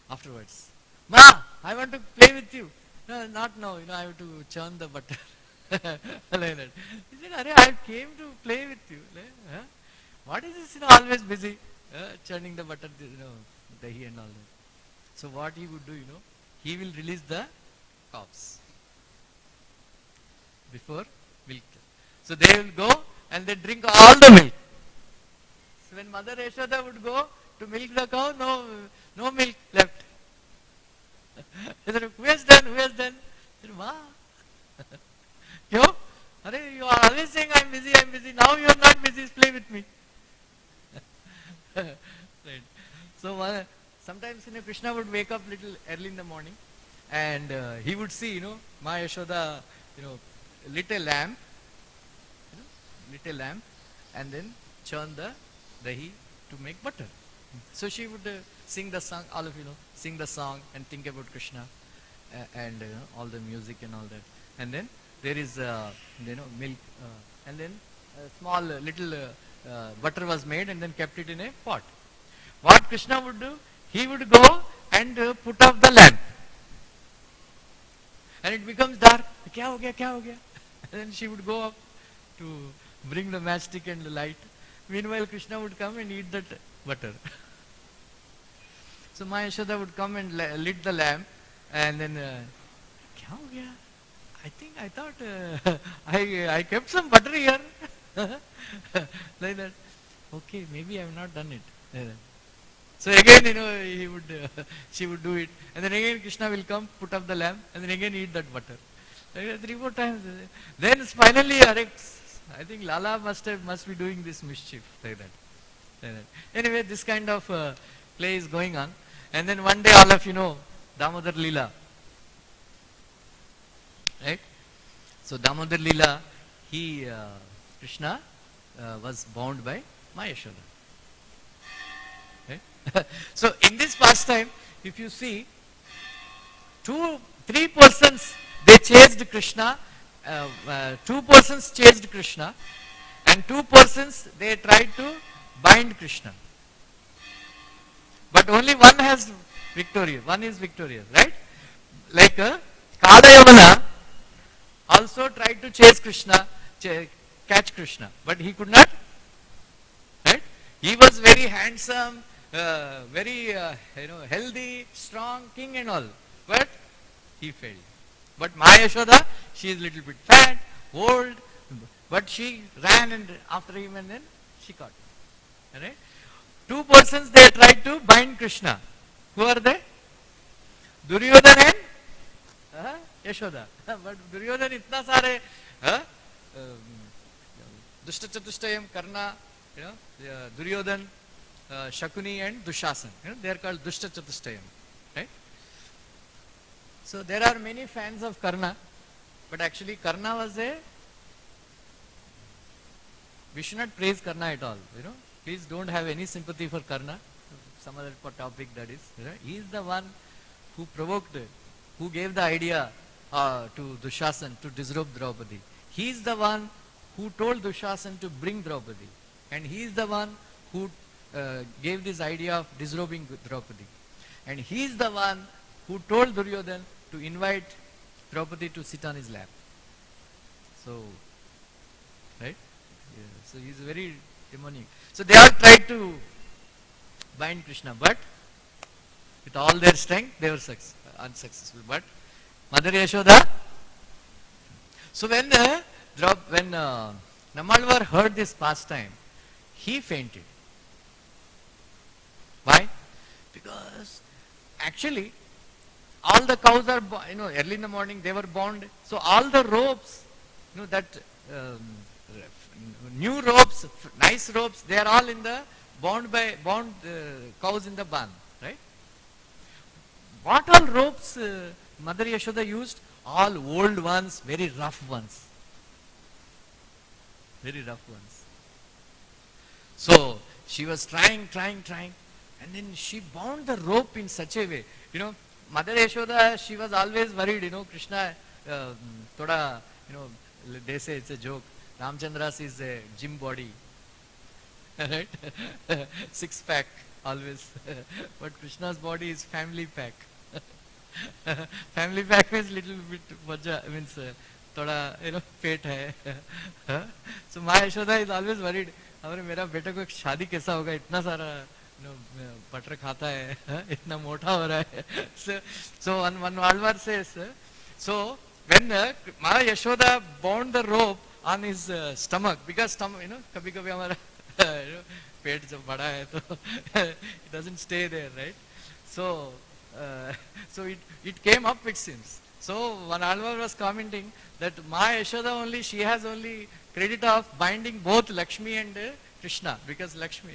Afterwards, Ma, I want to play with you. No, not now, I have to churn the butter. Like that. He said, Hare, I came to play with you. Huh? What is this, always busy, churning the butter, dahi and all that. So what he would do, he will release the calves before milk. So they will go and they drink all the milk. So when Mother Yashoda would go to milk the cow, no milk left. He said, who has done? He said, Ma. Yo, Hare, you are always saying I'm busy. Now you are not busy, play with me. Right. So sometimes Krishna would wake up little early in the morning and he would see, Ma Yashoda, lit a lamp, and then churn the dahi to make butter. So she would sing the song, all of sing the song and think about Krishna and all the music and all that. And then there is milk and then a small little butter was made and then kept it in a pot. What Krishna would do? He would go and put off the lamp. And it becomes dark. Kya ho gaya? And then she would go up to bring the matchstick and the light. Meanwhile, Krishna would come and eat that butter. So Ma Yashoda would come and lit the lamp and then, kya ho gaya? I thought I kept some butter here. Like that. Okay, maybe I have not done it. So again, she would do it. And then again Krishna will come, put up the lamp, and then again eat that butter. Like that 3-4 times. Then finally, I think Lala must be doing this mischief. Like that. Anyway, this kind of play is going on. And then one day all of you know, Damodar Leela. Right? So Damodar Leela, Krishna was bound by Ma Yashoda. Right? So in this pastime, if you see, 3 persons, they chased Krishna, 2 persons chased Krishna, and 2 persons, they tried to bind Krishna. But only one is victorious, right? Like Kadayavana also tried to chase Krishna, catch Krishna, but he could not. Right? He was very handsome, very healthy, strong king and all, but he failed. But Ma Yashoda, she is little bit fat, old, but she ran and after him and then she caught him. Right? 2 persons, they tried to bind Krishna. Who are they? Duryodhana and Yashoda. But Duryodhana itna sare Dushta Chatustayam, Karna, Duryodhana, Shakuni and Dushasan. They are called Dushta Chatustayam. Right? So there are many fans of Karna, but actually Karna was we should not praise Karna at all. Please don't have any sympathy for Karna. Some other topic that is. He is the one who provoked, who gave the idea to Dushasan to disrobe Draupadi. He is the one who told Dushasan to bring Draupadi. And he is the one who gave this idea of disrobing Draupadi. And he is the one who told Duryodhana to invite Draupadi to sit on his lap. So, right? Yeah, so he is very demonic. So they all tried to bind Krishna, but with all their strength, they were unsuccessful. But Mother Yashoda, so when Nammalvar heard this pastime, he fainted. Why? Because actually, all the cows are, early in the morning, they were bound. So all the ropes, that new ropes, nice ropes, they are all in the bound cows in the barn, right? What all ropes Mother Yashoda used? All old ones, very rough ones. Very rough ones. So she was trying, and then she bound the rope in such a way, Mother Yashoda, she was always worried, Krishna, thoda, they say it's a joke. Ramchandra's is a gym body, right? Six pack always. But Krishna's body is family pack. Family pack means little bit vaja, means thoda, पेट है. So my Yashoda is always worried. अरे मेरा बेटा को शादी कैसा होगा, इतना सारा बटर खाता है, इतना मोटा हो रहा है. So one Alvar says, so when Ma Yashoda bound the rope on his stomach, because stomach, कभी कभी हमारा पेट जब बड़ा है तो it doesn't stay there, right? So it came up, it seems. So one Alvar was commenting that Ma Yashoda only, she has only credit of binding both Lakshmi and Krishna, because Lakshmi,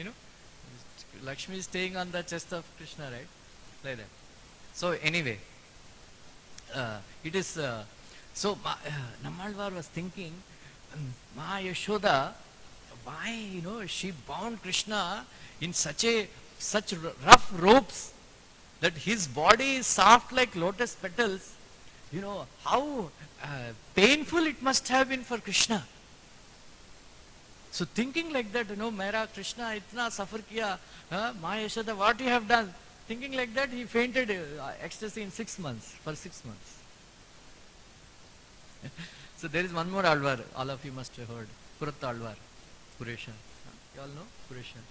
Lakshmi is staying on the chest of Krishna, right? Like that. So anyway, it is, so Nammalvar was thinking, Ma Yashoda, why, she bound Krishna in such rough ropes that his body is soft like lotus petals. How painful it must have been for Krishna. So thinking like that, Mera Krishna itna suffer kiya, Ma Yashoda, what you have done? Thinking like that, he fainted ecstasy in 6 months, for 6 months. So there is one more Alvar, all of you must have heard, Kurat Alvar, Kuresha. You all know Kuresha?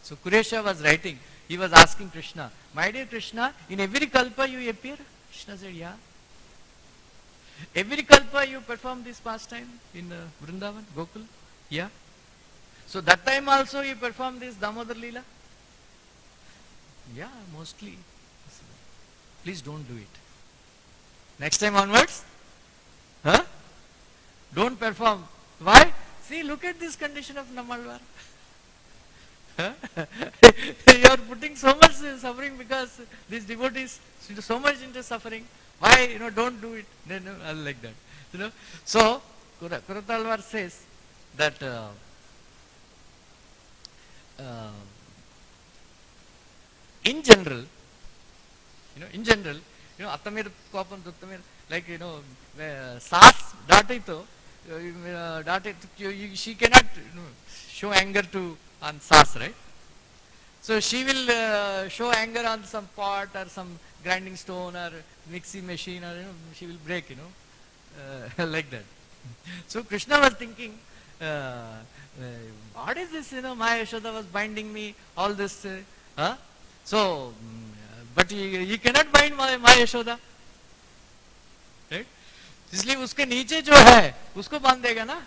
So Kuresha was writing, he was asking Krishna, my dear Krishna, in every kalpa you appear? Krishna said, yeah. Every kalpa you perform this pastime in Vrindavan, Gokul? Yeah. So that time also you perform this Damodar Leela? Yeah, mostly. Please don't do it. Next time onwards, don't perform. Why? See, look at this condition of Nammalvar. You are putting so much suffering because these devotees so much into suffering. Why, don't do it. No, I like that. So, Kuratalvar says that in general, Attamir Kopam Duttamir, like, Saas Datito, she cannot show anger on Saas, right? So she will show anger on some pot or some grinding stone or mixing machine, or she will break, like that. So Krishna was thinking, what is this, Ma Yashoda was binding me, all this, so, but he cannot bind Ma Yashoda, right? इसलिए उसके नीचे जो है उसको बांध देगा ना,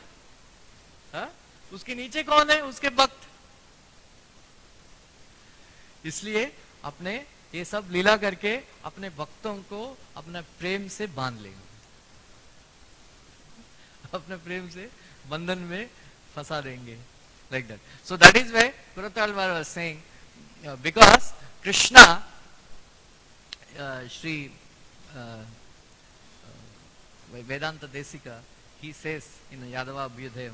उसके नीचे कौन है? उसके भक्त. इसलिए अपने ये सब लीला करके अपने भक्तों को अपने प्रेम से बांध लेंगे, अपने प्रेम से बंधन में फंसा देंगे, like that. So that is why Kuratalvar was saying, because Krishna, Shri Vedanta Desika, he says in Yadava Abhyudayam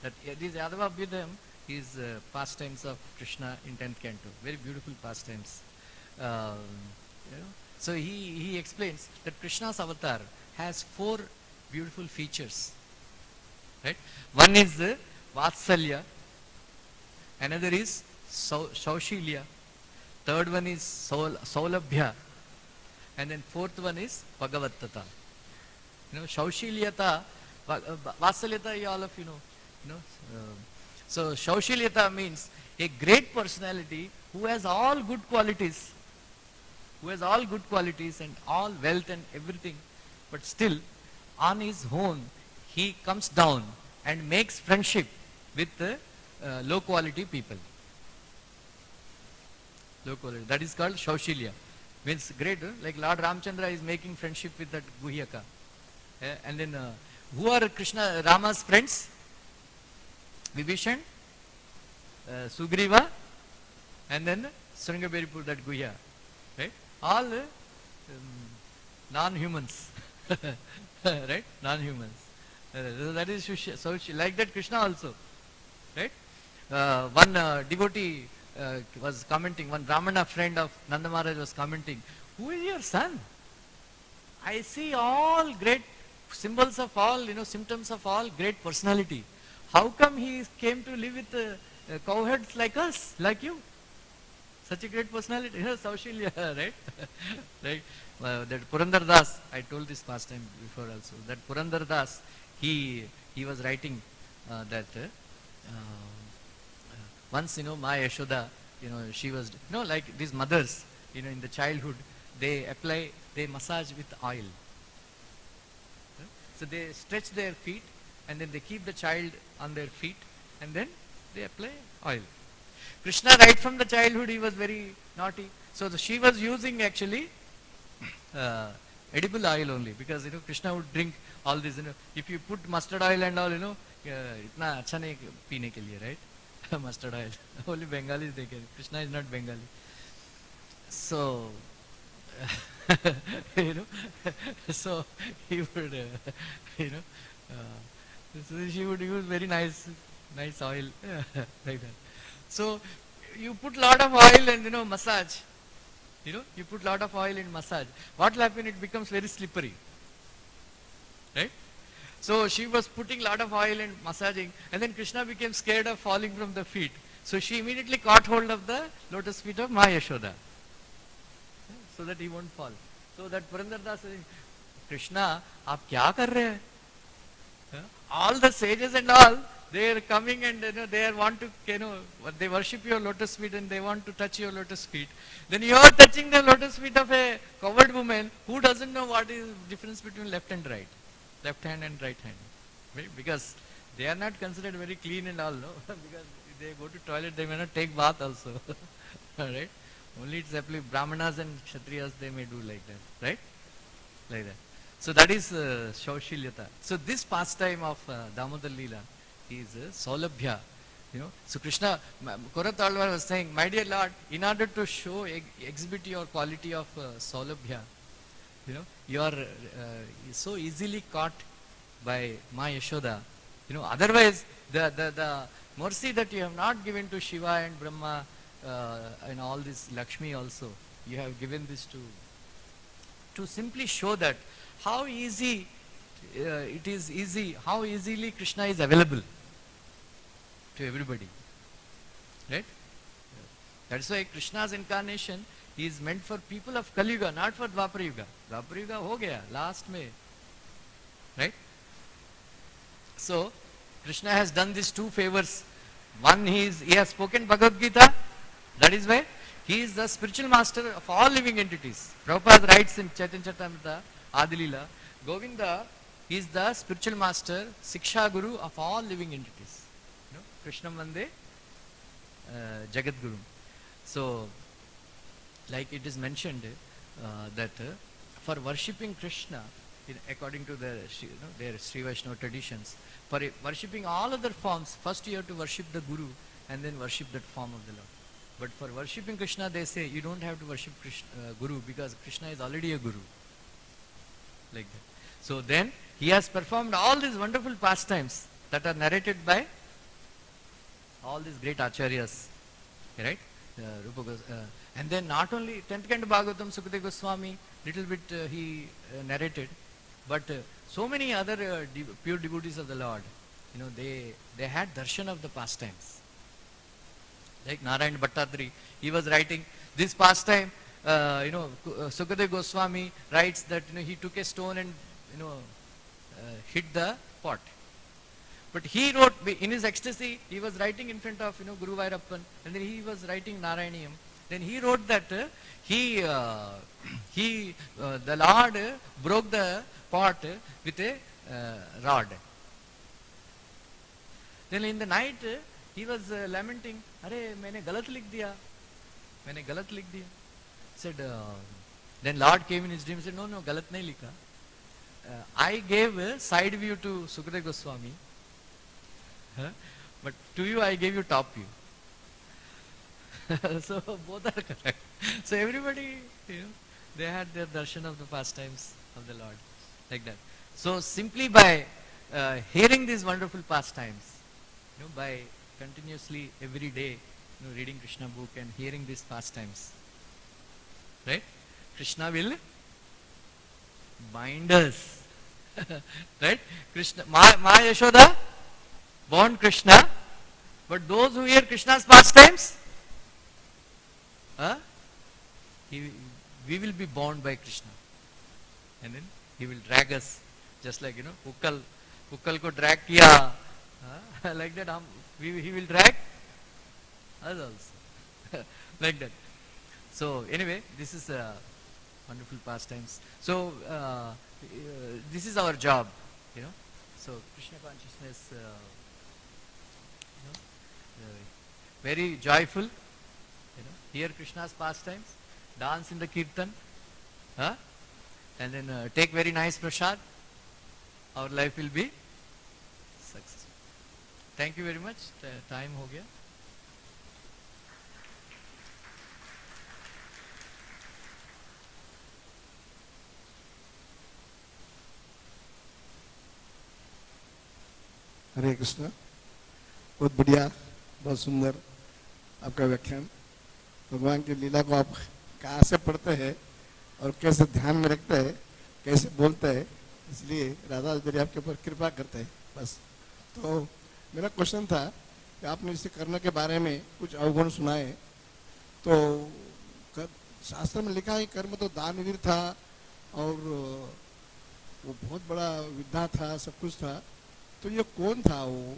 that this Yadava Abhyudayam is pastimes of Krishna in 10th canto, very beautiful pastimes. So he explains that Krishna's avatar has 4 beautiful features, right? One is Vatsalya, another is Shaushilya, third one is Saulabhya, and then fourth one is Bhagavattata. Shaushilyata, Vatsalyata, all of you know. So Shaushilyata means a great personality who has all good qualities, and all wealth and everything, but still on his own he comes down and makes friendship with low quality people. Low quality. That is called Shaushilya. Means great, like Lord Ramchandra is making friendship with that Guhyaka. And then who are Rama's friends? Vibhishan, Sugriva, and then Sringaberipur, that Guhya. Right? All non-humans. Right? Non-humans. That is Shaushilya. Like that Krishna also. Right? One devotee was commenting, one Brahmana friend of Nanda Maharaj was commenting, who is your son? I see all great symbols of all, symptoms of all great personality. How come he came to live with cowherds like us, like you? Such a great personality, Saushilya, right? Right? That Purandar Das, I told this past time before also, that Purandar Das, he was writing that once, Ma Yashoda, she was, like these mothers, in the childhood, they massage with oil. So they stretch their feet and then they keep the child on their feet and then they apply oil. Krishna, right from the childhood, he was very naughty. So she was using actually edible oil only, because Krishna would drink all this. If you put mustard oil and all, itna acha nahi peene ke liye, right? Mustard oil. Only Bengalis they can. Krishna is not Bengali. So, so he would, so she would use very nice oil like that. So you put lot of oil and massage. You put lot of oil in massage. What will happen? It becomes very slippery, right? So she was putting lot of oil and massaging, and then Krishna became scared of falling from the feet. So she immediately caught hold of the lotus feet of Ma Yashoda, so that he won't fall. So that Purandar Das said, Krishna, aap kya kar rahe hai? All the sages and all, they are coming and they want to, they worship your lotus feet and they want to touch your lotus feet. Then you are touching the lotus feet of a covered woman who doesn't know what is the difference between left and right, left hand and right hand, right? Because they are not considered very clean and all, no? Because they go to toilet, they may not take bath also, right? Only it's applicable Brahmanas and Kshatriyas, they may do like that, right? Like that. So that is Shaushilyata. So this pastime of Damodar Leela is Saulabhya. So Krishna, Korat Alvar was saying, my dear Lord, in order to show, exhibit your quality of Saulabhya, you are so easily caught by Ma Yashoda. Otherwise, the mercy that you have not given to Shiva and Brahma and all this Lakshmi also, you have given this to simply show that how easy it is how easily Krishna is available to everybody, right? That's why Krishna's incarnation is meant for people of Kali Yuga, not for Dwapara Yuga. Dwapara Yuga ho gaya, last May, right? So Krishna has done these two favors. One, he has spoken Bhagavad Gita. That is why he is the spiritual master of all living entities. Prabhupada writes in Chaitanya Charitamrita, Adilila, Govinda is the spiritual master, Siksha Guru of all living entities. Krishna Vande Jagat Guru. So, like it is mentioned that for worshipping Krishna, according to their Sri Vaishnava traditions, for worshipping all other forms, first you have to worship the Guru and then worship that form of the Lord. But for worshipping Krishna, they say you don't have to worship Guru, because Krishna is already a Guru. Like that. So then he has performed all these wonderful pastimes that are narrated by all these great acharyas, right? And then not only 10th Canto Bhagavatam, Sukadeva Goswami, little bit he narrated, but so many other pure devotees of the Lord, they had darshan of the pastimes. Like Narayan Bhattadri, he was writing this pastime. Sukadeva Goswami writes that he took a stone and hit the pot. But he wrote in his ecstasy. He was writing in front of Guru Vairappan, and then he was writing Narayaniyam. Then he wrote that the Lord broke the pot with a rod. Then in the night he was lamenting, "Hare, मैंने गलत लिख दिया, मैंने गलत लिख दिया." Said, then Lord came in his dream and said, "No, galat nahi likha. I gave a side view to Sukadeva Goswami, but to you I gave you top view." So both are correct. So everybody, they had their darshan of the pastimes of the Lord, like that. So simply by hearing these wonderful pastimes, by continuously every day, reading Krishna book and hearing these pastimes, right? Krishna will bind us. Right? Krishna, Ma Yashoda born Krishna, but those who hear Krishna's pastimes, we will be bound by Krishna. And then he will drag us, just like, Ukkal ko drag kiya. Like that, he will drag us also. Like that. So anyway, this is wonderful pastimes. So this is our job, So Krishna consciousness, very joyful, hear Krishna's pastimes, dance in the kirtan, and then take very nice prasad. Our life will be successful. Thank you very much. Time ho gaya. हरे कृष्ण। बहुत बढ़िया, बहुत सुंदर आपका व्याख्यान। भगवान की लीला को आप कहाँ से पढ़ते हैं और कैसे ध्यान में रखते हैं, कैसे बोलते हैं, इसलिए राधा जी आपके ऊपर कृपा करते हैं बस। तो मेरा क्वेश्चन था कि आपने इसे करने के बारे में कुछ अवगुण सुनाए, तो शास्त्र में लिखा है कर्म तो दानवीर था और वो बहुत बड़ा विद्या था, सब कुछ था, तो ये कौन था? वो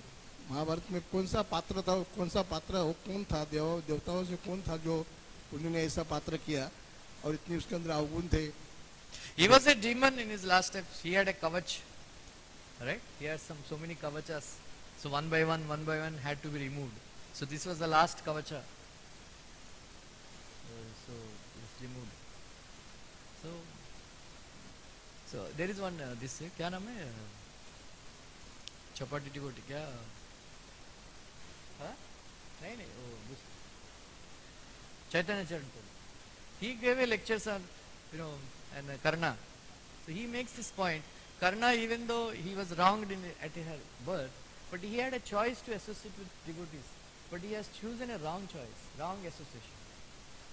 महाभारत में कौन सा पात्र था, कौन सा पात्र वो कौन था? देवताओं से कौन था जो उन्होंने ऐसा पात्र किया और इतनी उसके अंदर अवगुण थे? He was a demon in his last steps. He had a kavach, right? He had so many kavachas. So one by one had to be removed. So this was the last kavacha. So it's removed. So there is one this क्या नाम है? चपाटी टिकोटी क्या? नहीं Chaitanya Charitamrita. He gave a lectures on and Karna. So he makes this point. Karna, even though he was wronged at her birth, but he had a choice to associate with devotees. But he has chosen a wrong choice, wrong association.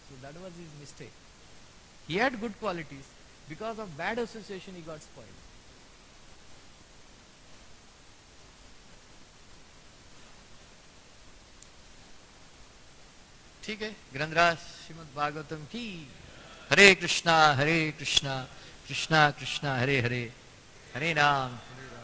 So that was his mistake. He had good qualities. Because of bad association, he got spoiled. ठीक है, ग्रंथराज श्रीमद् भागवतम की। हरे कृष्णा कृष्णा कृष्णा हरे हरे, हरे राम हरे राम।